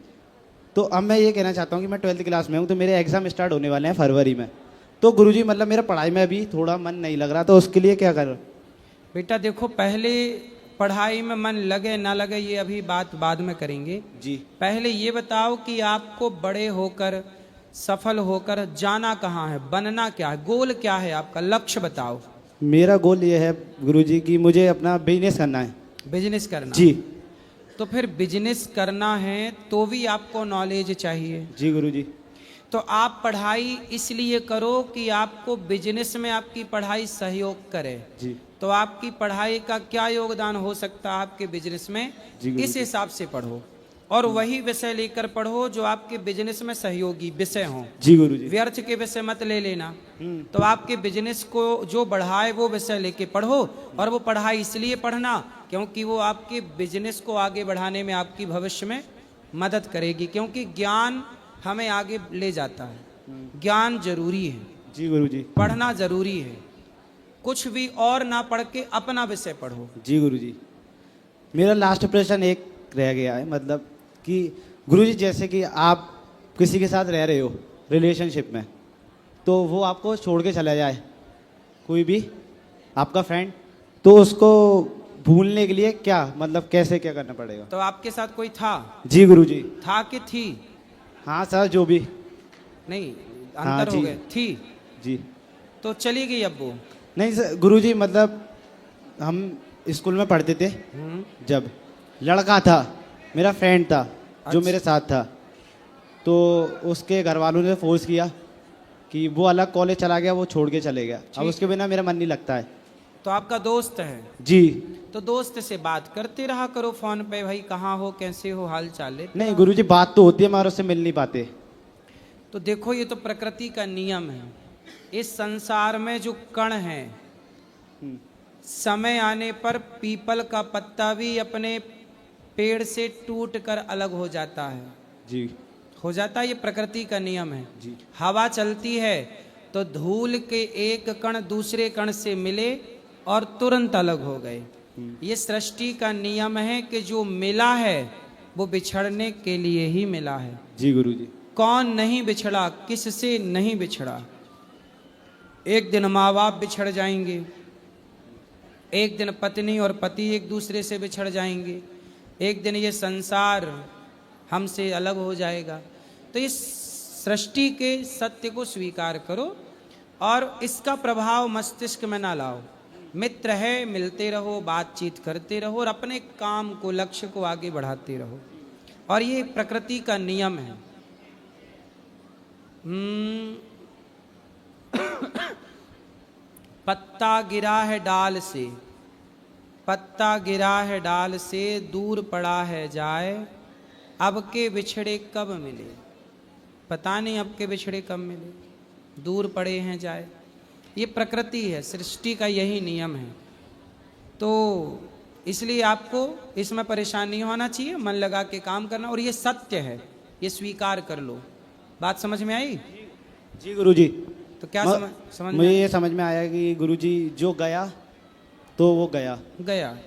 B: तो अब मैं ये कहना चाहता हूँ कि मैं 12th क्लास में हूँ, तो मेरे एग्ज़ाम स्टार्ट होने वाले हैं फरवरी में, तो गुरुजी मतलब मेरा पढ़ाई में अभी थोड़ा मन नहीं लग रहा, तो उसके लिए क्या करूँ?
A: बेटा देखो, पहले पढ़ाई में मन लगे ना लगे ये अभी बात बाद में करेंगे
B: जी।
A: पहले ये बताओ कि आपको बड़े होकर, सफल होकर जाना कहाँ है, बनना क्या है, गोल क्या है आपका, लक्ष्य बताओ।
B: मेरा गोल ये है गुरुजी कि मुझे अपना बिजनेस करना है।
A: बिजनेस करना
B: जी।
A: तो फिर बिजनेस करना है तो भी आपको नॉलेज चाहिए।
B: जी गुरुजी।
A: तो आप पढ़ाई इसलिए करो कि आपको बिजनेस में आपकी पढ़ाई सहयोग करे।
B: जी।
A: तो आपकी पढ़ाई का क्या योगदान हो सकता है आपके बिजनेस में, इस हिसाब से पढ़ो और वही विषय लेकर पढ़ो जो आपके बिजनेस में सहयोगी विषय हों।
B: जी गुरुजी।
A: व्यर्थ के विषय मत ले लेना। तो आपके बिजनेस को जो बढ़ाए वो विषय लेके पढ़ो, और वो पढ़ाई इसलिए पढ़ना क्योंकि वो आपके बिजनेस को आगे बढ़ाने में आपकी भविष्य में मदद करेगी, क्योंकि ज्ञान हमें आगे ले जाता है। ज्ञान जरूरी है।
B: जी गुरुजी।
A: पढ़ना जरूरी है, कुछ भी और ना पढ़ के अपना विषय पढ़ो।
B: जी गुरुजी। मेरा लास्ट प्रश्न एक रह गया है, मतलब कि गुरुजी जैसे कि आप किसी के साथ रह रहे हो रिलेशनशिप में, तो वो आपको छोड़ के चला जाए, कोई भी आपका फ्रेंड, तो उसको भूलने के लिए क्या मतलब कैसे क्या करना पड़ेगा?
A: तो आपके साथ कोई था?
B: जी गुरुजी।
A: था कि थी?
B: हाँ सर, जो भी।
A: नहीं,
B: हाँ,
A: अंतर हो
B: जी।
A: गए। थी
B: जी।
A: तो चली गई अब वो?
B: नहीं सर गुरुजी, मतलब हम स्कूल में पढ़ते थे, जब लड़का था मेरा फ्रेंड था जो मेरे साथ था, तो उसके घर वालों ने फोर्स किया कि वो अलग कॉलेज चला गया, वो छोड़ के चले गया। अब उसके बिना मेरा मन नहीं लगता है।
A: तो आपका दोस्त है?
B: जी।
A: तो दोस्त से बात करते रहा करो फोन पे, भाई कहाँ हो, कैसे हो, हाल चाल लेते
B: नहीं
A: रहो।
B: गुरुजी, बात तो होती है मगर उससे मिल नहीं पाते।
A: तो देखो, ये तो प्रकृति का नियम है। इस संसार में जो कण है, समय आने पर पीपल का पत्ता भी अपने पेड़ से टूट कर अलग हो जाता है।
B: जी।
A: हो जाता है, ये प्रकृति का नियम है।
B: जी।
A: हवा चलती है तो धूल के एक कण दूसरे कण से मिले और तुरंत अलग हो गए। ये सृष्टि का नियम है कि जो मिला है वो बिछड़ने के लिए ही मिला है।
B: जी गुरुजी।
A: कौन नहीं बिछड़ा, किससे नहीं बिछड़ा? एक दिन माँ बाप बिछड़ जाएंगे, एक दिन पत्नी और पति एक दूसरे से बिछड़ जाएंगे, एक दिन ये संसार हमसे अलग हो जाएगा। तो इस सृष्टि के सत्य को स्वीकार करो और इसका प्रभाव मस्तिष्क में ना लाओ। मित्र है, मिलते रहो, बातचीत करते रहो और अपने काम को, लक्ष्य को आगे बढ़ाते रहो। और ये प्रकृति का नियम है। पत्ता गिरा है डाल से, पत्ता गिरा है डाल से, दूर पड़ा है जाए, अब के बिछड़े कब मिले। पता नहीं अब के बिछड़े कब मिले, दूर पड़े हैं जाए। ये प्रकृति है, सृष्टि का यही नियम है। तो इसलिए आपको इसमें परेशान नहीं होना चाहिए, मन लगा के काम करना, और ये सत्य है, ये स्वीकार कर लो। बात समझ में आई?
B: जी गुरुजी।
A: तो क्या समझ
B: मुझे ये समझ में आया कि गुरुजी जो गया तो वो गया
A: गया।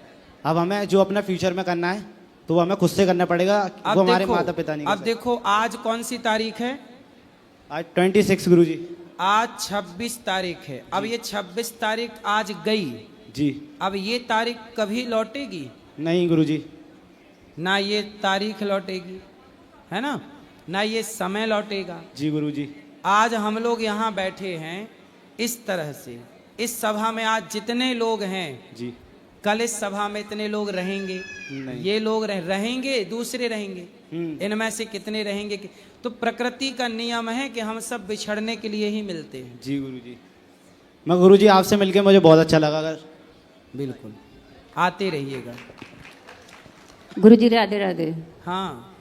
B: अब हमें जो अपना फ्यूचर में करना है तो वो हमें खुद से करना पड़ेगा, वो हमारे माता पिता नहीं कर
A: अब देखो, आज कौन सी तारीख है?
B: आज 26 गुरुजी।
A: आज 26 तारीख है। अब ये 26 तारीख आज गई
B: जी।
A: अब ये तारीख कभी लौटेगी?
B: नहीं गुरुजी।
A: ना ये तारीख लौटेगी, है ना, ना ये समय लौटेगा।
B: जी गुरुजी।
A: आज हम लोग यहाँ बैठे हैं इस तरह से, इस सभा में आज जितने लोग हैं
B: जी,
A: कल इस सभा में इतने लोग रहेंगे
B: नहीं।
A: ये लोग रहेंगे, दूसरे रहेंगे, इनमें से कितने रहेंगे तो प्रकृति का नियम है कि हम सब बिछड़ने के लिए ही मिलते हैं।
B: जी गुरुजी। मैं गुरुजी आपसे मिलके मुझे बहुत अच्छा लगा। अगर
A: बिल्कुल आते रहिएगा।
H: गुरुजी राधे राधे।
A: हाँ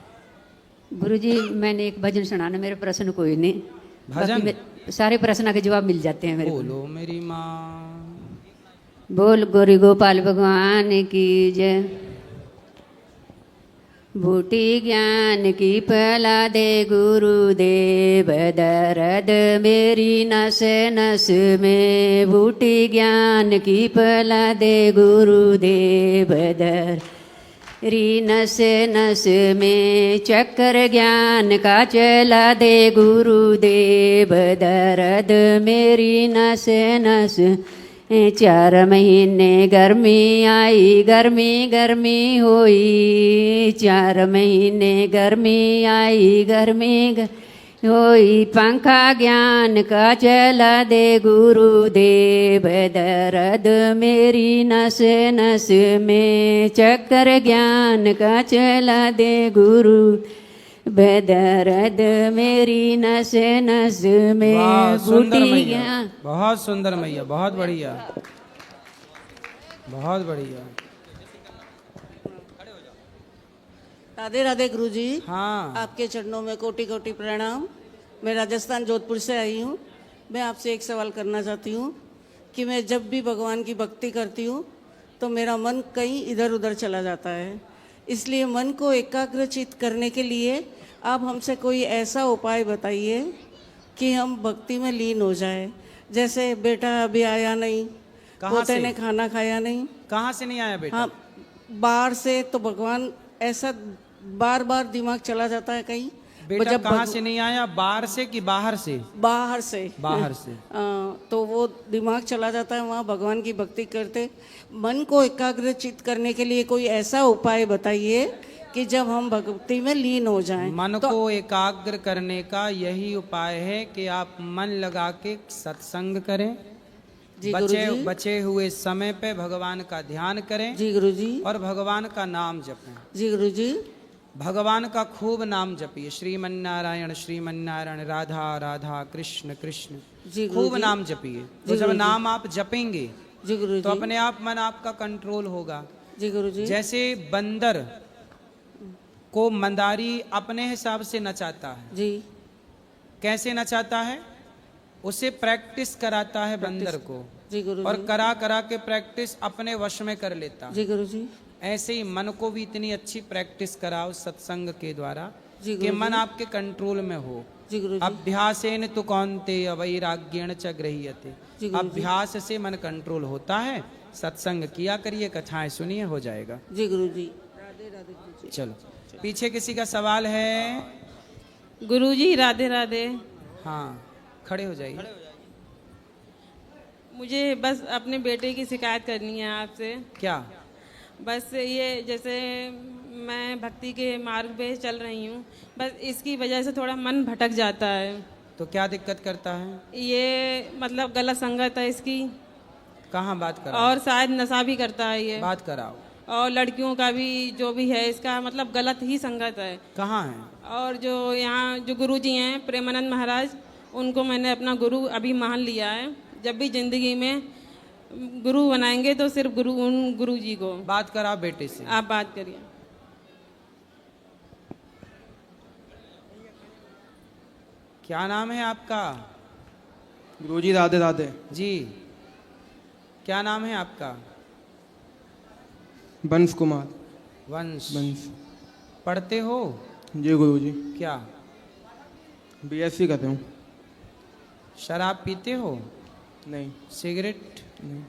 H: गुरुजी, मैंने एक भजन सुनाना, मेरे प्रश्न कोई नहीं,
A: भजन?
H: सारे प्रश्न के जवाब मिल जाते हैं मेरे को।
A: बोलो मेरी माँ।
H: बोल गौरी गोपाल भगवान की जय। बूटी ज्ञान की फला दे गुरुदेव, दर्द मेरी नस नस में। बूटी ज्ञान की फला दे गुरुदेव, दर्द री नस नस में। चक्कर ज्ञान का चला दे गुरुदेव, दर्द मेरी नस नस। 4 महीने गर्मी आई, गर्मी गर्मी हुई। 4 महीने गर्मी आई, गर्मी होई। पंखा ज्ञान का चला दे गुरुदेव, दर्द मेरी नस नस में। चक्कर ज्ञान का चला दे गुरु, दर्द मेरी नस नस में।
A: वाह, सुंदर
H: बूटी
A: मैया,
H: ज्ञान।
A: बहुत सुंदर मैया, बहुत बढ़िया, बहुत बढ़िया।
I: राधे राधे गुरुजी।
A: हाँ,
I: आपके चरणों में कोटि कोटि प्रणाम। मैं राजस्थान जोधपुर से आई हूँ। मैं आपसे एक सवाल करना चाहती हूँ कि मैं जब भी भगवान की भक्ति करती हूँ तो मेरा मन कहीं इधर उधर चला जाता है। इसलिए मन को एकाग्रचित करने के लिए आप हमसे कोई ऐसा उपाय बताइए कि हम भक्ति में लीन हो जाए। जैसे बेटा अभी आया नहीं,
A: कहाँ
I: पोते
A: से?
I: ने खाना खाया नहीं।
A: कहाँ से नहीं आया बेटा?
I: हाँ, बाहर से। तो भगवान ऐसा बार बार दिमाग चला जाता है कहीं।
A: बेटा कहाँ से नहीं आया? बाहर से कि बाहर से?
I: बाहर से।
A: बाहर से।
I: तो वो दिमाग चला जाता है वहाँ भगवान की भक्ति करते। मन को एकाग्रचित करने के लिए कोई ऐसा उपाय बताइए कि जब हम भक्ति में लीन हो जाएं।
A: मन को एकाग्र करने का यही उपाय है कि आप मन लगा के सत्संग करें।
I: जी
A: बचे हुए समय पे भगवान का ध्यान करें।
I: जी गुरुजी।
A: और भगवान का नाम जपें।
I: जी गुरुजी।
A: भगवान का खूब नाम जपिए। श्रीमन्नारायण श्रीमन्नारायण, राधा राधा, कृष्ण कृष्ण,
I: जी
A: खूब
I: गुरुजी।
A: नाम जपिए। तो जब नाम आप जपेंगे
I: जी गुरुजी।
A: तो अपने आप मन आपका कंट्रोल होगा।
I: जी गुरुजी।
A: जैसे बंदर को मंदारी अपने हिसाब से नचाता है।
I: जी।
A: कैसे नचाता है? उसे प्रैक्टिस कराता है बंदर को।
I: जी गुरुजी।
A: और करा करा के प्रैक्टिस अपने वश में कर लेता है।
I: जी गुरुजी।
A: ऐसे ही मन को भी इतनी अच्छी प्रैक्टिस कराओ सत्संग के द्वारा
I: जी
A: कि मन आपके कंट्रोल में हो।
I: जी गुरुजी।
A: अभ्यासेन तु कौन्तेय वैराग्येण च गृह्यते।
I: जी गुरुजी।
A: अभ्यास से मन कंट्रोल होता है। सत्संग किया करिए, कथाएं सुनिए, हो जाएगा।
I: जी गुरुजी। राधे राधे गुरुजी।
A: चलो, पीछे किसी का सवाल है?
J: गुरुजी राधे राधे।
A: हाँ, खड़े हो जाइए।
J: मुझे बस अपने बेटे की शिकायत करनी है आपसे।
A: क्या?
J: बस ये जैसे मैं भक्ति के मार्ग पे चल रही हूँ, बस इसकी वजह से थोड़ा मन भटक जाता है।
A: तो क्या दिक्कत करता है?
J: ये मतलब गलत संगत है इसकी।
A: कहाँ बात कराओ?
J: और शायद नशा भी करता है ये।
A: बात कराओ।
J: और लड़कियों का भी जो भी है इसका मतलब गलत ही संगत है।
A: कहाँ है?
J: और जो यहाँ जो गुरुजी हैं प्रेमानंद महाराज, उनको मैंने अपना गुरु अभी मान लिया है। जब भी जिंदगी में गुरु बनाएंगे तो सिर्फ उन गुरु जी को।
A: बात कराओ बेटे से।
J: आप बात करिए।
A: क्या नाम है आपका?
K: गुरुजी राधे राधे।
A: जी, क्या नाम है आपका?
K: वंश कुमार।
A: वंश।
K: वंश।
A: पढ़ते हो?
K: जी गुरुजी।
A: क्या?
K: बीएससी करते हूँ।
A: शराब पीते हो?
K: नहीं।
A: सिगरेट?
K: नहीं।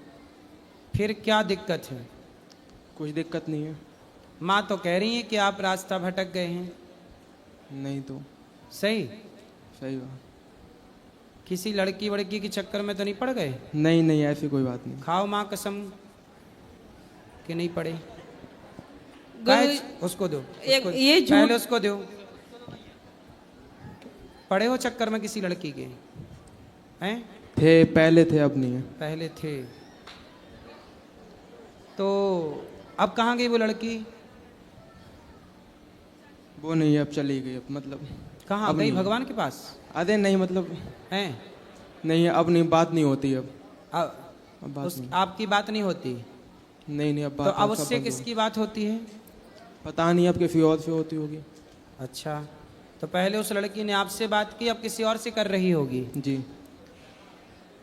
A: फिर क्या दिक्कत है?
K: कुछ दिक्कत नहीं है।
A: माँ तो कह रही है कि आप रास्ता भटक गए हैं।
K: नहीं तो
A: सही?
K: सही बात।
A: किसी लड़की वड़की के चक्कर में तो नहीं पड़ गए?
K: नहीं नहीं, ऐसी कोई बात नहीं।
A: खाओ माँ कसम कि नहीं पड़े। उसको दो, उसको,
J: ये झूठ।
A: पहले उसको दो। पड़े हो चक्कर में किसी लड़की के? हैं?
K: थे, पहले थे, अब नहीं है।
A: पहले थे। तो अब कहाँ गई वो लड़की?
K: वो नहीं है, अब चली गई। अब मतलब
A: कहाँ गई? भगवान के पास?
K: अरे नहीं, मतलब
A: हैं?
K: नहीं, अब नहीं, बात नहीं होती। अब बात नहीं।
A: आपकी बात नहीं होती?
K: नहीं नहीं, अब बात।
A: तो अब उससे किसकी बात होती है?
K: पता नहीं, अब किसी और से होती होगी।
A: अच्छा, तो पहले उस लड़की ने आपसे बात की, अब किसी और से कर रही होगी।
K: जी।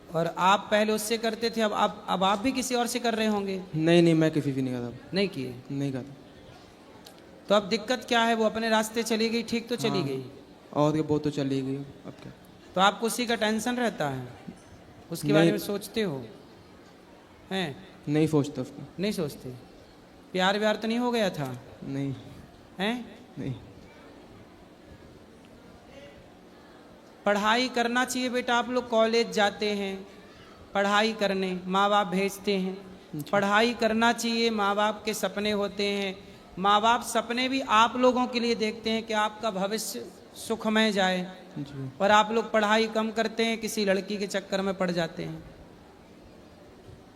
A: और आप पहले उससे करते थे, अब आप भी किसी और से कर रहे होंगे।
K: नहीं नहीं, मैं किसी से नहीं करता।
A: नहीं किए?
K: नहीं करता।
A: तो अब दिक्कत क्या है? वो अपने रास्ते चली गई, ठीक तो चली गई,
K: और ये वो तो चली गई, अब क्या।
A: तो आपको उसी का टेंशन रहता है, उसके बारे में सोचते हो? हैं?
K: नहीं सोचता उसको।
A: नहीं सोचते। प्यार व्यार तो नहीं हो गया था?
K: नहीं।
A: हैं?
K: नहीं।
A: पढ़ाई करना चाहिए बेटा। आप लोग कॉलेज जाते हैं पढ़ाई करने, माँ बाप भेजते हैं, पढ़ाई करना चाहिए। माँ बाप के सपने होते हैं, माँ बाप सपने भी आप लोगों के लिए देखते हैं कि आपका भविष्य सुखमय जाए,
K: जी।
A: और आप लोग पढ़ाई कम करते हैं, किसी लड़की के चक्कर में पड़ जाते हैं।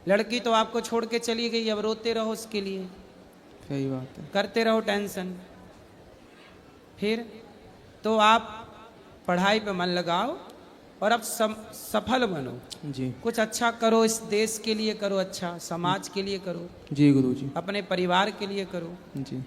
A: लड़की तो आपको छोड़ के चली गई, अब रोते रहो उसके लिए,
K: सही बात है।
A: करते रहो टेंशन। फिर तो आप पढ़ाई पे मन लगाओ और अब सफल बनो,
K: जी।
A: कुछ अच्छा करो, इस देश के लिए करो, अच्छा समाज के लिए करो,
K: जी गुरुजी।
A: अपने परिवार के लिए करो।
K: जी।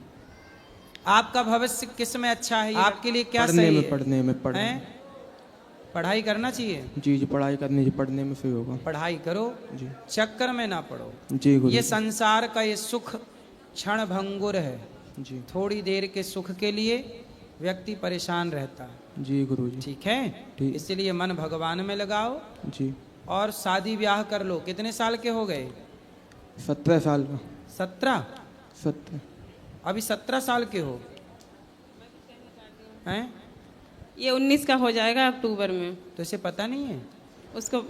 A: आपका भविष्य किस में अच्छा है? आपके लिए क्या
K: पढ़ने
A: सही
K: में,
A: है?
K: पढ़ने में, पढ़ने
A: हैं?
K: में।
A: पढ़ाई करना चाहिए।
K: जी जी, पढ़ाई करनी चाहिए, पढ़ने में सही होगा।
A: पढ़ाई करो,
K: जी।
A: चक्कर में ना पड़ो।
K: जी गुरुजी।
A: ये संसार का ये सुख क्षण भंगुर है,
K: जी।
A: थोड़ी देर के सुख के लिए व्यक्ति परेशान रहता है।
K: जी गुरुजी।
A: ठीक है,
K: ठीक।
A: इसलिए मन भगवान में लगाओ
K: जी।
A: और शादी ब्याह कर लो। कितने साल के हो गए?
K: 17 साल का।
A: 17?
K: 17।
A: अभी 17 साल के हो हैं?
J: ये 19 का हो जाएगा अक्टूबर में।
A: तो इसे पता नहीं है?
J: उसको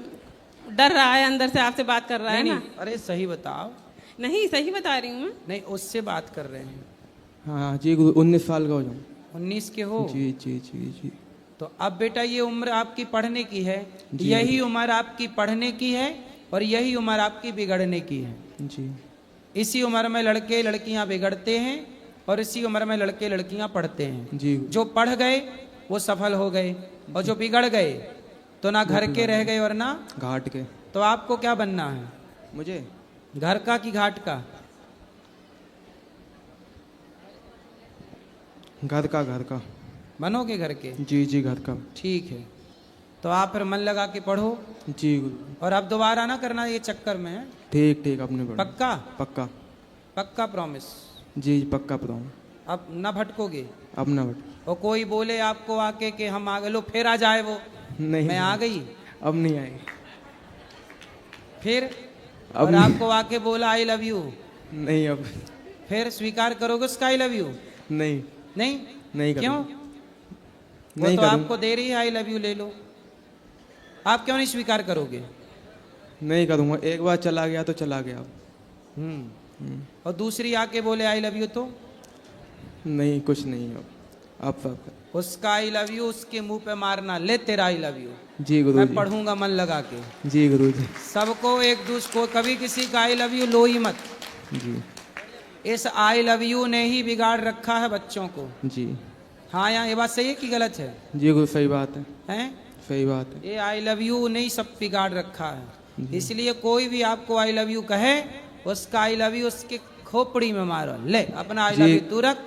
J: डर रहा है अंदर से, आपसे बात कर रहा है ना।
A: अरे सही बताओ।
J: नहीं, सही बता रही हूँ मैं।
A: नहीं, उससे बात कर रहे हैं।
K: हाँ जी गुरु, 19 साल का हो जाऊँ।
A: 19 के हो?
K: जी जी जी जी।
A: तो अब बेटा ये उम्र आपकी पढ़ने की है,
K: जी।
A: यही उम्र आपकी पढ़ने की है और यही उम्र आपकी बिगड़ने की है।
K: जी।
A: इसी उम्र में लड़के लड़कियां बिगड़ते हैं और इसी उम्र में लड़के लड़कियां पढ़ते हैं।
K: जी।
A: जो पढ़ गए वो सफल हो गए, और जो बिगड़ गए तो ना घर के रह गए और ना
K: घाट के।
A: तो आपको क्या बनना है?
K: मुझे
A: घर का कि घाट का?
K: घर का, घर का।
A: बनोगे घर के?
K: जी जी, घर का।
A: ठीक है, तो आप फिर मन लगा के पढ़ो।
K: जी गुरु।
A: और अब दोबारा ना करना ये चक्कर में।
K: ठीक ठीक, अपने पढ़ो।
A: पक्का?
K: पक्का।
A: पक्का प्रॉमिस?
K: जी पक्का पढ़ाऊँ।
A: अब ना भटकोगे?
K: अब ना बट।
A: और कोई बोले आपको आके कि हम आ गए, लो फिर आ जाए वो,
K: नहीं,
A: मैं आ गई,
K: अब नहीं आएगी
A: फिर
K: अब
A: और
K: नहीं।
A: आपको आके बोला आई लव यू,
K: नहीं अब
A: फिर स्वीकार करोगे उसका आई लव यू?
K: नहीं।
A: नहीं?
K: नहीं
A: क्यों? वो
K: नहीं
A: तो
K: करूँ।
A: आपको दे रही है आई लव यू, ले लो। आप क्यों नहीं स्वीकार करोगे?
K: नहीं करूँगा, एक बार चला गया तो चला गया अब।
A: और दूसरी आके बोले आई लव यू तो?
K: नहीं, कुछ नहीं अब सब।
A: उसका आई लव यू उसके मुंह पे मारना, ले तेरा आई लव यू।
K: जी गुरु
A: मैं
K: जी।
A: पढ़ूंगा मन लगा के।
K: जी गुरु जी।
A: सबको एक दूसरे को, कभी किसी का आई लव यू लो ही मत।
K: जी।
A: इस आई लव यू ने ही बिगाड़ रखा है बच्चों को।
K: जी।
A: हाँ, यहाँ ये बात सही है कि गलत है?
K: जी गुरु, सही बात है।
A: हैं?
K: सही बात है।
A: ये आई लव यू ने ही सब बिगाड़ रखा है। इसलिए कोई भी आपको आई लव यू कहे, उसका आई लव यू उसके खोपड़ी में मारो। ले अपना आई लव यू तू रख,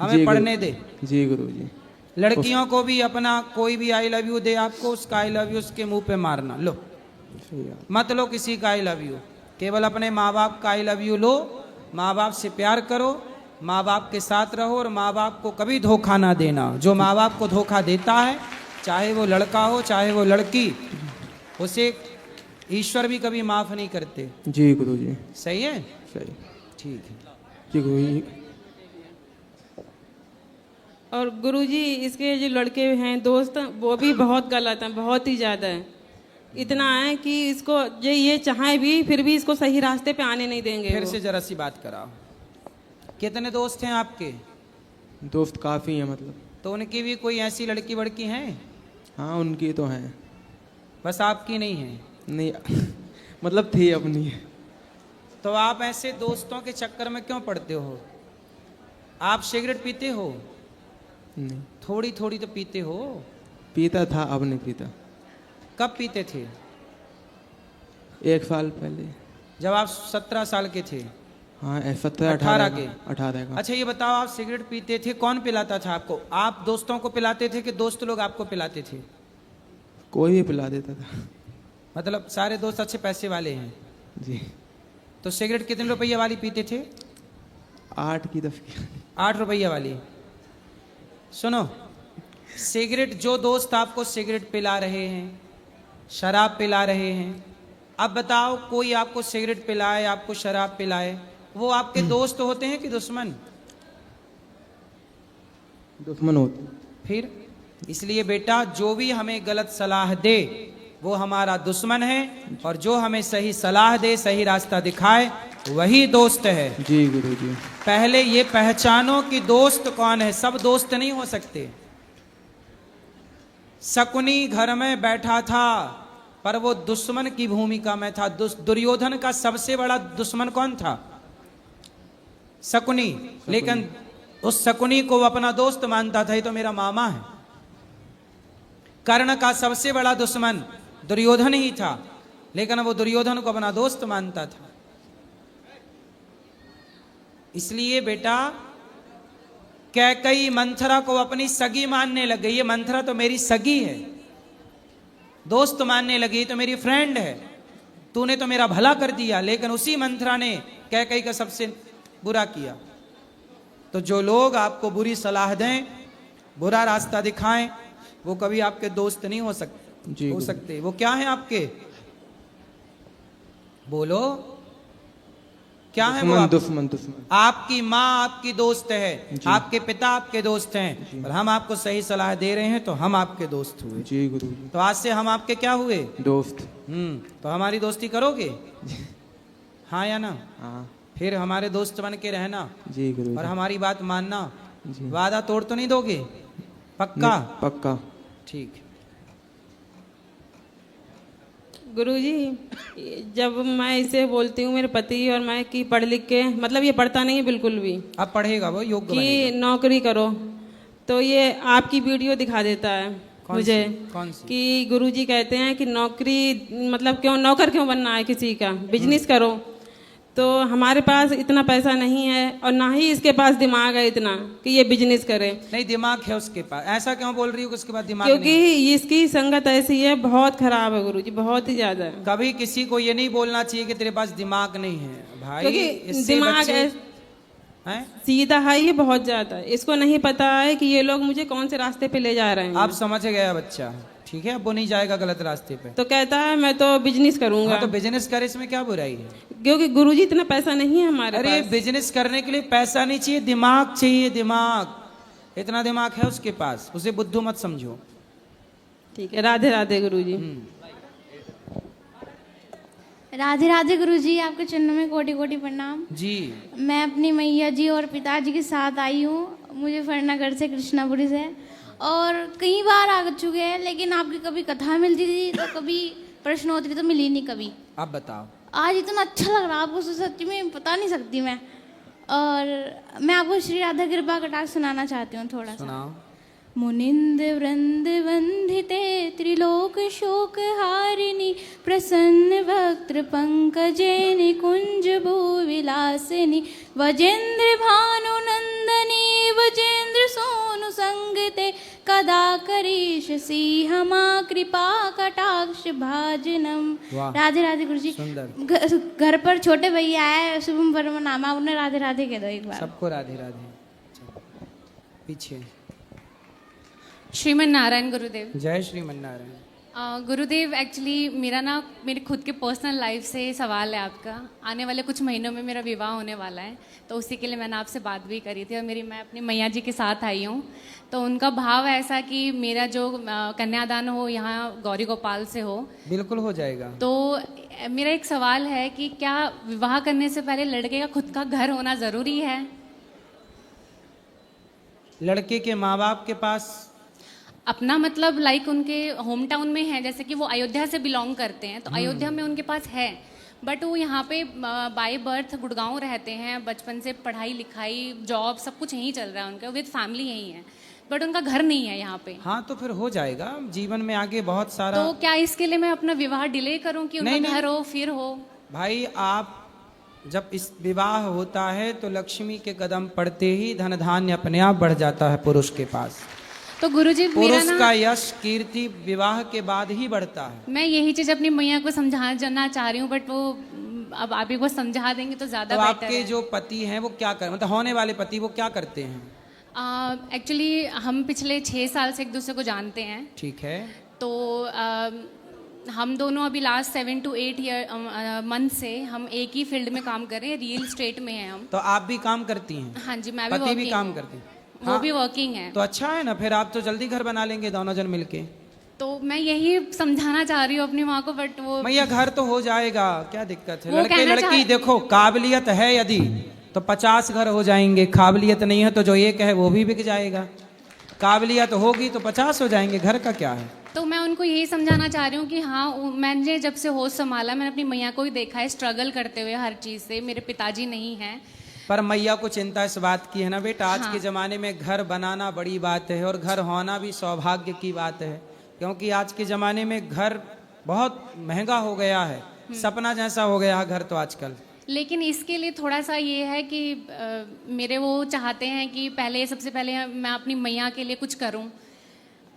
A: हमें पढ़ने दे।
K: जी गुरु जी।
A: लड़कियों को भी अपना कोई भी आई लव यू दे आपको, उसका आई लव यू उसके मुंह पे मारना। लो, मत लो किसी का आई लव यू, केवल अपने माँ बाप का आई लव यू लो। माँ बाप से प्यार करो, माँ बाप के साथ रहो और माँ बाप को कभी धोखा ना देना। जो माँ बाप को धोखा देता है, चाहे वो लड़का हो चाहे वो लड़की, उसे ईश्वर भी कभी माफ नहीं करते।
K: जी गुरु जी।
A: सही है?
K: सही।
A: ठीक है
K: जी गुरु जी।
J: और गुरुजी इसके जो लड़के हैं दोस्त, वो भी बहुत गलत हैं, बहुत ही ज़्यादा है। इतना है कि इसको ये चाहे भी फिर भी इसको सही रास्ते पे आने नहीं देंगे।
A: फिर
J: वो।
A: से जरा सी बात कराओ। कितने दोस्त हैं आपके?
K: दोस्त काफ़ी हैं मतलब।
A: तो उनकी भी कोई ऐसी लड़की वड़की हैं?
K: हाँ उनकी तो हैं।
A: बस आपकी नहीं है?
K: नहीं मतलब थी, अब नहीं है।
A: तो आप ऐसे दोस्तों के चक्कर में क्यों पड़ते हो? आप सिगरेट पीते हो?
K: नहीं।
A: थोड़ी थोड़ी तो पीते हो।
K: पीता था, अब नहीं पीता।
A: कब पीते थे?
K: 1 साल पहले।
A: जब आप 17 साल के थे?
K: हाँ 17
A: 18 के।
K: 18 का।
A: अच्छा ये बताओ, आप सिगरेट पीते थे, कौन पिलाता था आपको? आप दोस्तों को पिलाते थे कि दोस्त लोग आपको पिलाते थे?
K: कोई भी पिला देता था।
A: मतलब सारे दोस्त अच्छे पैसे वाले हैं?
K: जी।
A: तो सिगरेट कितने रुपये वाली पीते थे?
K: 8 की 10 की।
A: 8 रुपया वाली। सुनो, सिगरेट, जो दोस्त आपको सिगरेट पिला रहे हैं, शराब पिला रहे हैं, अब बताओ कोई आपको सिगरेट पिलाए, आपको शराब पिलाए, वो आपके दोस्त होते हैं कि दुश्मन?
K: दुश्मन होते।
A: फिर इसलिए बेटा, जो भी हमें गलत सलाह दे वो हमारा दुश्मन है, और जो हमें सही सलाह दे, सही रास्ता दिखाए, वही दोस्त है।
K: जी गुरुजी।
A: पहले ये पहचानो कि दोस्त कौन है। सब दोस्त नहीं हो सकते। शकुनी घर में बैठा था पर वो दुश्मन की भूमिका में था। दुर्योधन का सबसे बड़ा दुश्मन कौन था? शकुनी। लेकिन उस शकुनी को वो अपना दोस्त मानता था, ये तो मेरा मामा है। कर्ण का सबसे बड़ा दुश्मन दुर्योधन ही था, लेकिन वो दुर्योधन को अपना दोस्त मानता था। इसलिए बेटा, कैकई मंथरा को अपनी सगी मानने लग गई। ये मंथरा तो मेरी सगी है, दोस्त मानने लगी, तो मेरी फ्रेंड है, तूने तो मेरा भला कर दिया। लेकिन उसी मंथरा ने कैकई का सबसे बुरा किया। तो जो लोग आपको बुरी सलाह दें, बुरा रास्ता दिखाएं, वो कभी आपके दोस्त नहीं हो सकते। वो क्या है आपके? बोलो, क्या है वो?
K: दुश्मन।
A: आपकी माँ आपकी दोस्त है, आपके पिता आपके दोस्त हैं, और हम आपको सही सलाह दे रहे हैं तो हम आपके दोस्त हुए।
K: जी गुरुजी।
A: तो आज से हम आपके क्या हुए? दोस्त। तो हमारी दोस्ती करोगे? हाँ या ना?
K: हाँ।
A: फिर हमारे दोस्त बन के रहना।
K: जी गुरुजी।
A: और हमारी बात मानना। वादा तोड़ तो नहीं दोगे? पक्का?
K: पक्का।
A: ठीक है।
J: गुरुजी, जब मैं इसे बोलती हूँ मेरे पति और मैं कि पढ़ लिख के, मतलब ये पढ़ता नहीं है बिल्कुल भी,
A: अब पढ़ेगा वो, योग्य
J: कि
A: बनेगा।
J: नौकरी करो, तो ये आपकी वीडियो दिखा देता है मुझे।
A: कौन सी?
J: कि गुरुजी कहते हैं कि नौकरी, मतलब क्यों नौकर क्यों बनना है किसी का, बिजनेस करो। तो हमारे पास इतना पैसा नहीं है और ना ही इसके पास दिमाग है इतना कि ये बिजनेस करे।
A: नहीं, दिमाग है उसके पास। ऐसा क्यों बोल रही हो कि उसके पास दिमाग
J: क्योंकि
A: नहीं?
J: इसकी संगत ऐसी है, बहुत खराब है गुरुजी, बहुत ही ज्यादा।
A: कभी किसी को ये नहीं बोलना चाहिए कि तेरे पास दिमाग नहीं है भाई।
J: क्योंकि दिमाग
A: है
J: सीधा है ये बहुत ज्यादा। इसको नहीं पता है कि ये लोग मुझे कौन से रास्ते पे ले जा रहे हैं।
A: आप समझ गया बच्चा, ठीक है, अब वो नहीं जाएगा गलत रास्ते पे।
J: तो कहता है मैं तो बिजनेस करूंगा।
A: हाँ, तो बिजनेस करे, इसमें क्या बुराई है?
J: क्योंकि गुरुजी इतना पैसा नहीं है हमारे
A: अरे
J: पास।
A: बिजनेस करने के लिए पैसा नहीं चाहिए, दिमाग चाहिए। दिमाग, इतना दिमाग है उसके पास, उसे बुद्धू मत समझो।
J: ठीक है, राधे राधे गुरुजी।
L: राधे राधे गुरुजी, आपके चरणों में कोटि कोटि प्रणाम
A: जी।
L: मैं अपनी मैया जी और पिताजी के साथ आई हूँ। मुझे फरनागढ़ से, कृष्णापुरी से, और कई बार आ चुके हैं, लेकिन आपकी कभी कथा मिलती थी तो कभी प्रश्न होती थी तो मिली नहीं कभी।
A: आप बताओ।
L: आज इतना अच्छा लग रहा है आपको, सच्ची में बता नहीं सकती मैं। और मैं आपको श्री राधा कृपा कटाक्ष सुनाना चाहती हूँ थोड़ा सा। मुनिंद वृंद वंदिते त्रिलोक शोक हारिणी प्रसन्न वक्त्र पंकजे निकुंज भू विलासिनी वजेंद्र भानु नंदनी वजेंद्र सोनु संगते कदा करीश सी हमा कृपा कटाक्ष भाजनम। राधे राधे गुरुजी। घर पर छोटे भैया है शुभम वर्मा नाम, उन्हें राधे राधे कह दो एक बार।
A: सबको राधे राधे। पीछे।
M: श्रीमन नारायण गुरुदेव।
A: जय श्रीमन नारायण।
M: गुरुदेव, एक्चुअली मेरा ना मेरे खुद के पर्सनल लाइफ से सवाल है आपका। आने वाले कुछ महीनों में मेरा विवाह होने वाला है, तो उसी के लिए मैंने आपसे बात भी करी थी। और मैं अपनी मैया जी के साथ आई हूँ, तो उनका भाव ऐसा कि मेरा जो कन्यादान हो यहाँ गौरी गोपाल से हो।
A: बिल्कुल हो जाएगा।
M: तो मेरा एक सवाल है कि क्या विवाह करने से पहले लड़के का खुद का घर होना ज़रूरी है?
A: लड़के के माँ बाप के पास
M: अपना, मतलब लाइक उनके होम टाउन में है, जैसे कि वो अयोध्या से बिलोंग करते हैं, तो अयोध्या में उनके पास है, बट वो यहाँ पे बाय बर्थ गुड़गांव रहते हैं। बचपन से पढ़ाई लिखाई जॉब सब कुछ यहीं चल रहा है उनका, विद फैमिली यहीं है, बट उनका घर नहीं है यहाँ पे।
A: हाँ, तो फिर हो जाएगा जीवन में आगे बहुत सारा।
M: तो क्या इसके लिए मैं अपना विवाह डिले करूँ कि उनका घर हो फिर हो?
A: भाई, आप जब इस विवाह होता है तो लक्ष्मी के कदम पड़ते ही धन धान्य अपने आप बढ़ जाता है पुरुष के पास।
M: तो गुरुजी,
A: पुरुष का यश कीर्ति विवाह के बाद ही बढ़ता है।
M: मैं यही चीज अपनी मैया को समझाना चाह रही हूँ, बट वो अब आप एक बार समझा देंगे तो ज़्यादा
A: तो
M: बेटर
A: आपके
M: है।
A: जो पति हैं वो क्या कर, मतलब होने वाले पति वो क्या करते हैं?
M: एक्चुअली हम पिछले 6 साल से एक दूसरे को जानते हैं।
A: ठीक है।
M: तो हम दोनों अभी लास्ट 7 to 8 मंथ से हम एक ही फील्ड में काम कर रहे हैं, रियल एस्टेट में हैं हम।
A: तो आप भी काम करती हैं?
M: हाँ जी, मैं भी
A: पति भी
M: working
A: काम
M: हूँ।
A: करती हैं?
M: वो
A: हाँ।
M: भी वर्किंग है।
A: तो अच्छा है ना, फिर आप तो जल्दी घर बना लेंगे दोनों जन मिलके।
M: तो मैं यही समझाना चाह रही हूँ अपनी माँ को, बट वो
A: भैया घर तो हो जाएगा, क्या दिक्कत है?
M: वो
A: लड़के
M: कहना
A: लड़की देखो, काबिलियत है यदि तो 50 घर हो जाएंगे, काबिलियत नहीं है तो जो एक है वो भी बिक जाएगा। काबिलियत होगी तो 50 हो जाएंगे, घर का क्या है?
M: तो मैं उनको यही समझाना चाह रही हूँ कि हाँ, मैंने जब से होश संभाला मैंने अपनी मैया को ही देखा है स्ट्रगल करते हुए हर चीज़ से। मेरे पिताजी नहीं हैं।
A: पर मैया को चिंता इस बात की है ना बेटा, आज
M: हाँ।
A: के ज़माने में घर बनाना बड़ी बात है और घर होना भी सौभाग्य की बात है, क्योंकि आज के ज़माने में घर बहुत महंगा हो गया है, सपना जैसा हो गया है घर तो आजकल।
M: लेकिन इसके लिए थोड़ा सा ये है कि मेरे वो चाहते हैं कि पहले सबसे पहले मैं अपनी मैया के लिए कुछ करूं।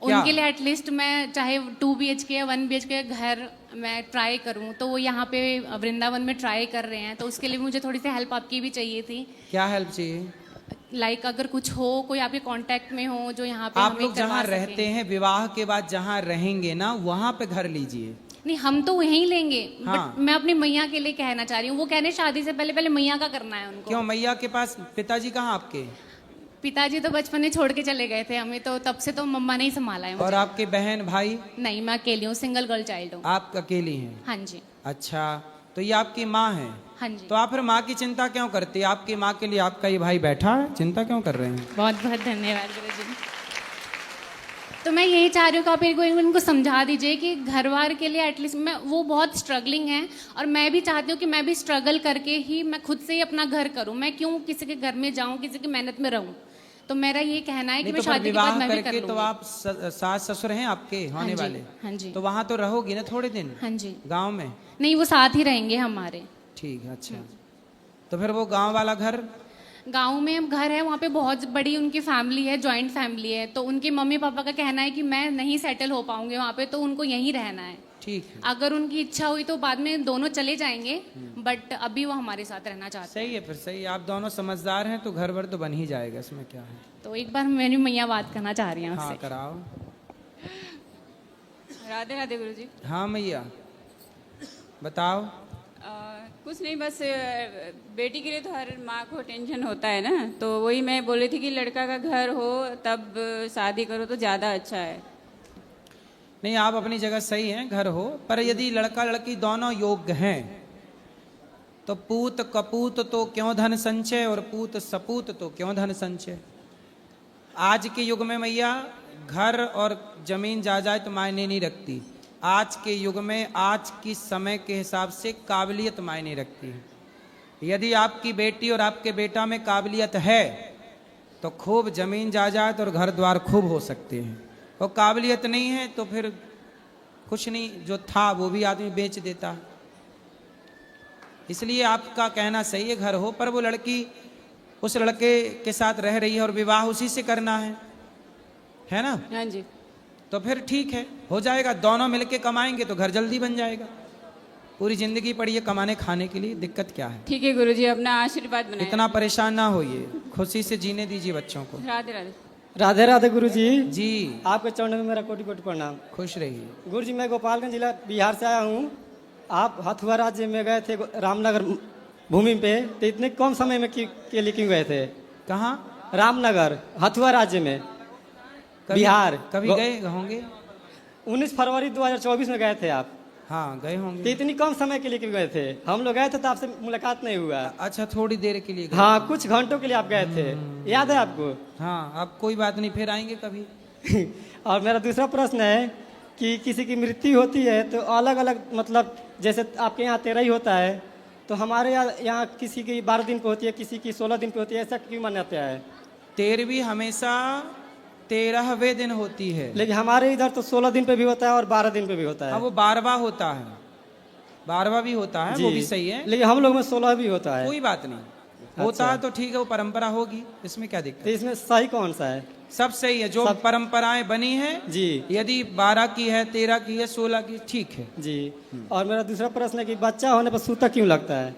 M: उनके लिए एटलीस्ट मैं चाहे 2 BHK या 1 BHK घर मैं ट्राई करूं। तो वो यहाँ पे वृंदावन में ट्राई कर रहे हैं, तो उसके लिए मुझे थोड़ी सी हेल्प आपकी भी चाहिए थी।
A: क्या हेल्प चाहिए?
M: लाइक अगर कुछ हो, कोई आपके कांटेक्ट में हो जो यहाँ पे
A: आप
M: हमें
A: लोग
M: करवा
A: जहाँ
M: सके।
A: रहते हैं, विवाह के बाद जहाँ रहेंगे ना, वहाँ पे घर लीजिए।
M: नहीं, हम तो वहीं लेंगे।
A: हाँ।
M: बट मैं अपनी मैया के लिए कहना चाह रही हूँ। वो कहने शादी से पहले पहले मैया का करना है उनको।
A: क्यों, मैया के पास पिताजी कहाँ आपके?
M: पिताजी तो बचपन में छोड़ के चले गए थे हमें, तो तब से तो मम्मा ने ही संभाला है मुझे।
A: और आपके बहन भाई?
M: नहीं, मैं अकेली हूँ, सिंगल गर्ल चाइल्ड हूँ।
A: आप अकेली हैं?
M: हाँ जी।
A: अच्छा, तो ये आपकी माँ है?
M: हाँ जी।
A: तो आप फिर माँ की चिंता क्यों करती है? आपकी माँ के लिए आपका ये भाई बैठा है, चिंता क्यों कर रहे हैं?
M: बहुत बहुत धन्यवाद गुरुजी। तो मैं यही चाह रही हूँ कि आप एक बार उनको समझा दीजिए कि घर बार के लिए एटलीस्ट मैं, वो बहुत स्ट्रगलिंग है और मैं भी चाहती हूँ कि मैं भी स्ट्रगल करके ही मैं खुद से ही अपना घर करूँ। मैं क्यों किसी के घर में जाऊँ, किसी की मेहनत में रहूँ? तो मेरा ये कहना है कि मैं शादी के बाद मैं भी कर लूँगी।
A: तो आप सास ससुर हैं आपके होने वाले?
M: हाँ जी।
A: तो वहाँ तो रहोगी ना थोड़े दिन?
M: हाँ जी।
A: गाँव में?
M: नहीं, वो साथ ही रहेंगे हमारे।
A: ठीक है, अच्छा। तो फिर वो गाँव वाला घर?
M: गांव में घर है, वहाँ पे बहुत बड़ी उनकी फैमिली है, जॉइंट फैमिली है। तो उनके मम्मी पापा का कहना है कि मैं नहीं सेटल हो पाऊंगी वहाँ पे, तो उनको यहीं रहना है।
A: ठीक है।
M: अगर उनकी इच्छा हुई तो बाद में दोनों चले जाएंगे, बट अभी वो हमारे साथ रहना चाहते हैं।
A: सही है, फिर सही है। आप दोनों समझदार हैं तो घर भर तो बन ही जाएगा, इसमें क्या है।
M: तो एक बार मेरी मैया बात करना चाह रही हैं
A: हाँ,
M: आपसे।
A: कराओ।
N: राधे राधे गुरुजी।
A: हाँ मैया, बताओ।
N: कुछ नहीं, बस बेटी के लिए तो हर माँ को टेंशन होता है ना, तो वही मैं बोल रही थी कि लड़का का घर हो तब शादी करो तो ज़्यादा अच्छा है।
A: नहीं, आप अपनी जगह सही हैं, घर हो, पर यदि लड़का लड़की दोनों योग्य हैं तो पूत कपूत तो क्यों धन संचय और पूत सपूत तो क्यों धन संचय। आज के युग में मैया घर और जमीन जायदाद मायने नहीं रखती। आज के युग में, आज की समय के हिसाब से काबिलियत मायने रखती है। यदि आपकी बेटी और आपके बेटा में काबिलियत है तो खूब जमीन जायदाद और घर द्वार खूब हो सकते हैं, और काबिलियत नहीं है तो फिर कुछ नहीं, जो था वो भी आदमी बेच देता। इसलिए आपका कहना सही है, घर हो, पर वो लड़की उस लड़के के साथ रह रही है और विवाह उसी से करना है ना?
N: हाँ जी।
A: तो फिर ठीक है, हो जाएगा। दोनों मिलके कमाएंगे तो घर जल्दी बन जाएगा। पूरी जिंदगी पड़ी है कमाने खाने के लिए, दिक्कत क्या है?
N: ठीक है गुरुजी, अपना आशीर्वाद बनाए।
A: इतना परेशान ना होइए, खुशी से जीने दीजिए बच्चों को।
N: राधे राधे।
O: राधे राधे गुरुजी।
A: जी,
O: आपके चरणों में मेरा कोटि कोटि प्रणाम।
A: खुश रहिए।
O: गुरुजी, मैं गोपालगंज जिला बिहार से आया हूँ। आप हथुआ राज्य में गए थे रामनगर भूमि पे, तो इतने कम समय में के लिए क्यों गए थे?
A: कहाँ?
O: रामनगर, हथुआ राज्य में, बिहार।
A: कभी गए होंगे?
O: 19 फरवरी 2024 में गए थे आप।
A: हाँ, गए होंगे।
O: तो इतनी कम समय के लिए क्यों गए थे? हम लोग गए थे तो आपसे मुलाकात नहीं हुआ।
A: अच्छा, थोड़ी देर के लिए गए?
O: हाँ, कुछ घंटों के लिए आप गए थे, याद है आपको?
A: हाँ, अब कोई बात नहीं, फिर आएंगे कभी।
O: और मेरा दूसरा प्रश्न है कि किसी की मृत्यु होती है तो अलग अलग, मतलब जैसे आपके यहाँ 13 ही होता है, तो हमारे यहाँ किसी की 12 दिन पे होती है, किसी की 16 दिन पे होती है, ऐसा क्यों मान्यता है?
A: 13वीं हमेशा 13वें दिन होती है,
O: लेकिन हमारे इधर तो 16 दिन पे भी होता है और 12 दिन पे भी होता है।
A: हाँ, वो 12वां होता है, 12वां भी होता है, वो भी सही है,
O: लेकिन हम लोग में 16 भी होता है।
A: कोई बात नहीं। होता है
O: अच्छा।
A: तो ठीक है, वो परंपरा होगी, इसमें क्या दिक्कत।
O: तो इसमें सही कौन सा है?
A: सब सही है, जो परंपराएं बनी हैं
O: जी
A: यदि 12 की है, 13 की है, 16 की, ठीक है।
O: जी। और मेरा दूसरा प्रश्न है कि बच्चा होने पर सूतक क्यों लगता है?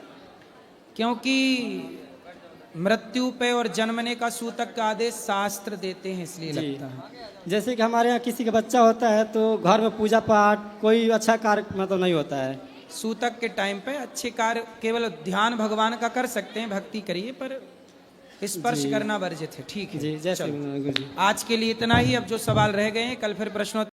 A: क्योंकि मृत्यु पे और जन्मने का सूतक का आदेश शास्त्र देते हैं, इसलिए
O: जी।
A: लगता है।
O: जैसे कि हमारे यहाँ किसी का बच्चा होता है तो घर में पूजा पाठ कोई अच्छा कार्य मतलब नहीं होता है।
A: सूतक के टाइम पे अच्छे कार्य केवल ध्यान भगवान का कर सकते हैं, भक्ति करिए, पर स्पर्श
O: जी।
A: करना वर्जित है, ठीक है।
O: जी जय श्री
A: चलो।
O: गुरु जी।
A: आज के लिए इतना ही। अब जो सवाल रह गए हैं कल फिर प्रश्नोत्तर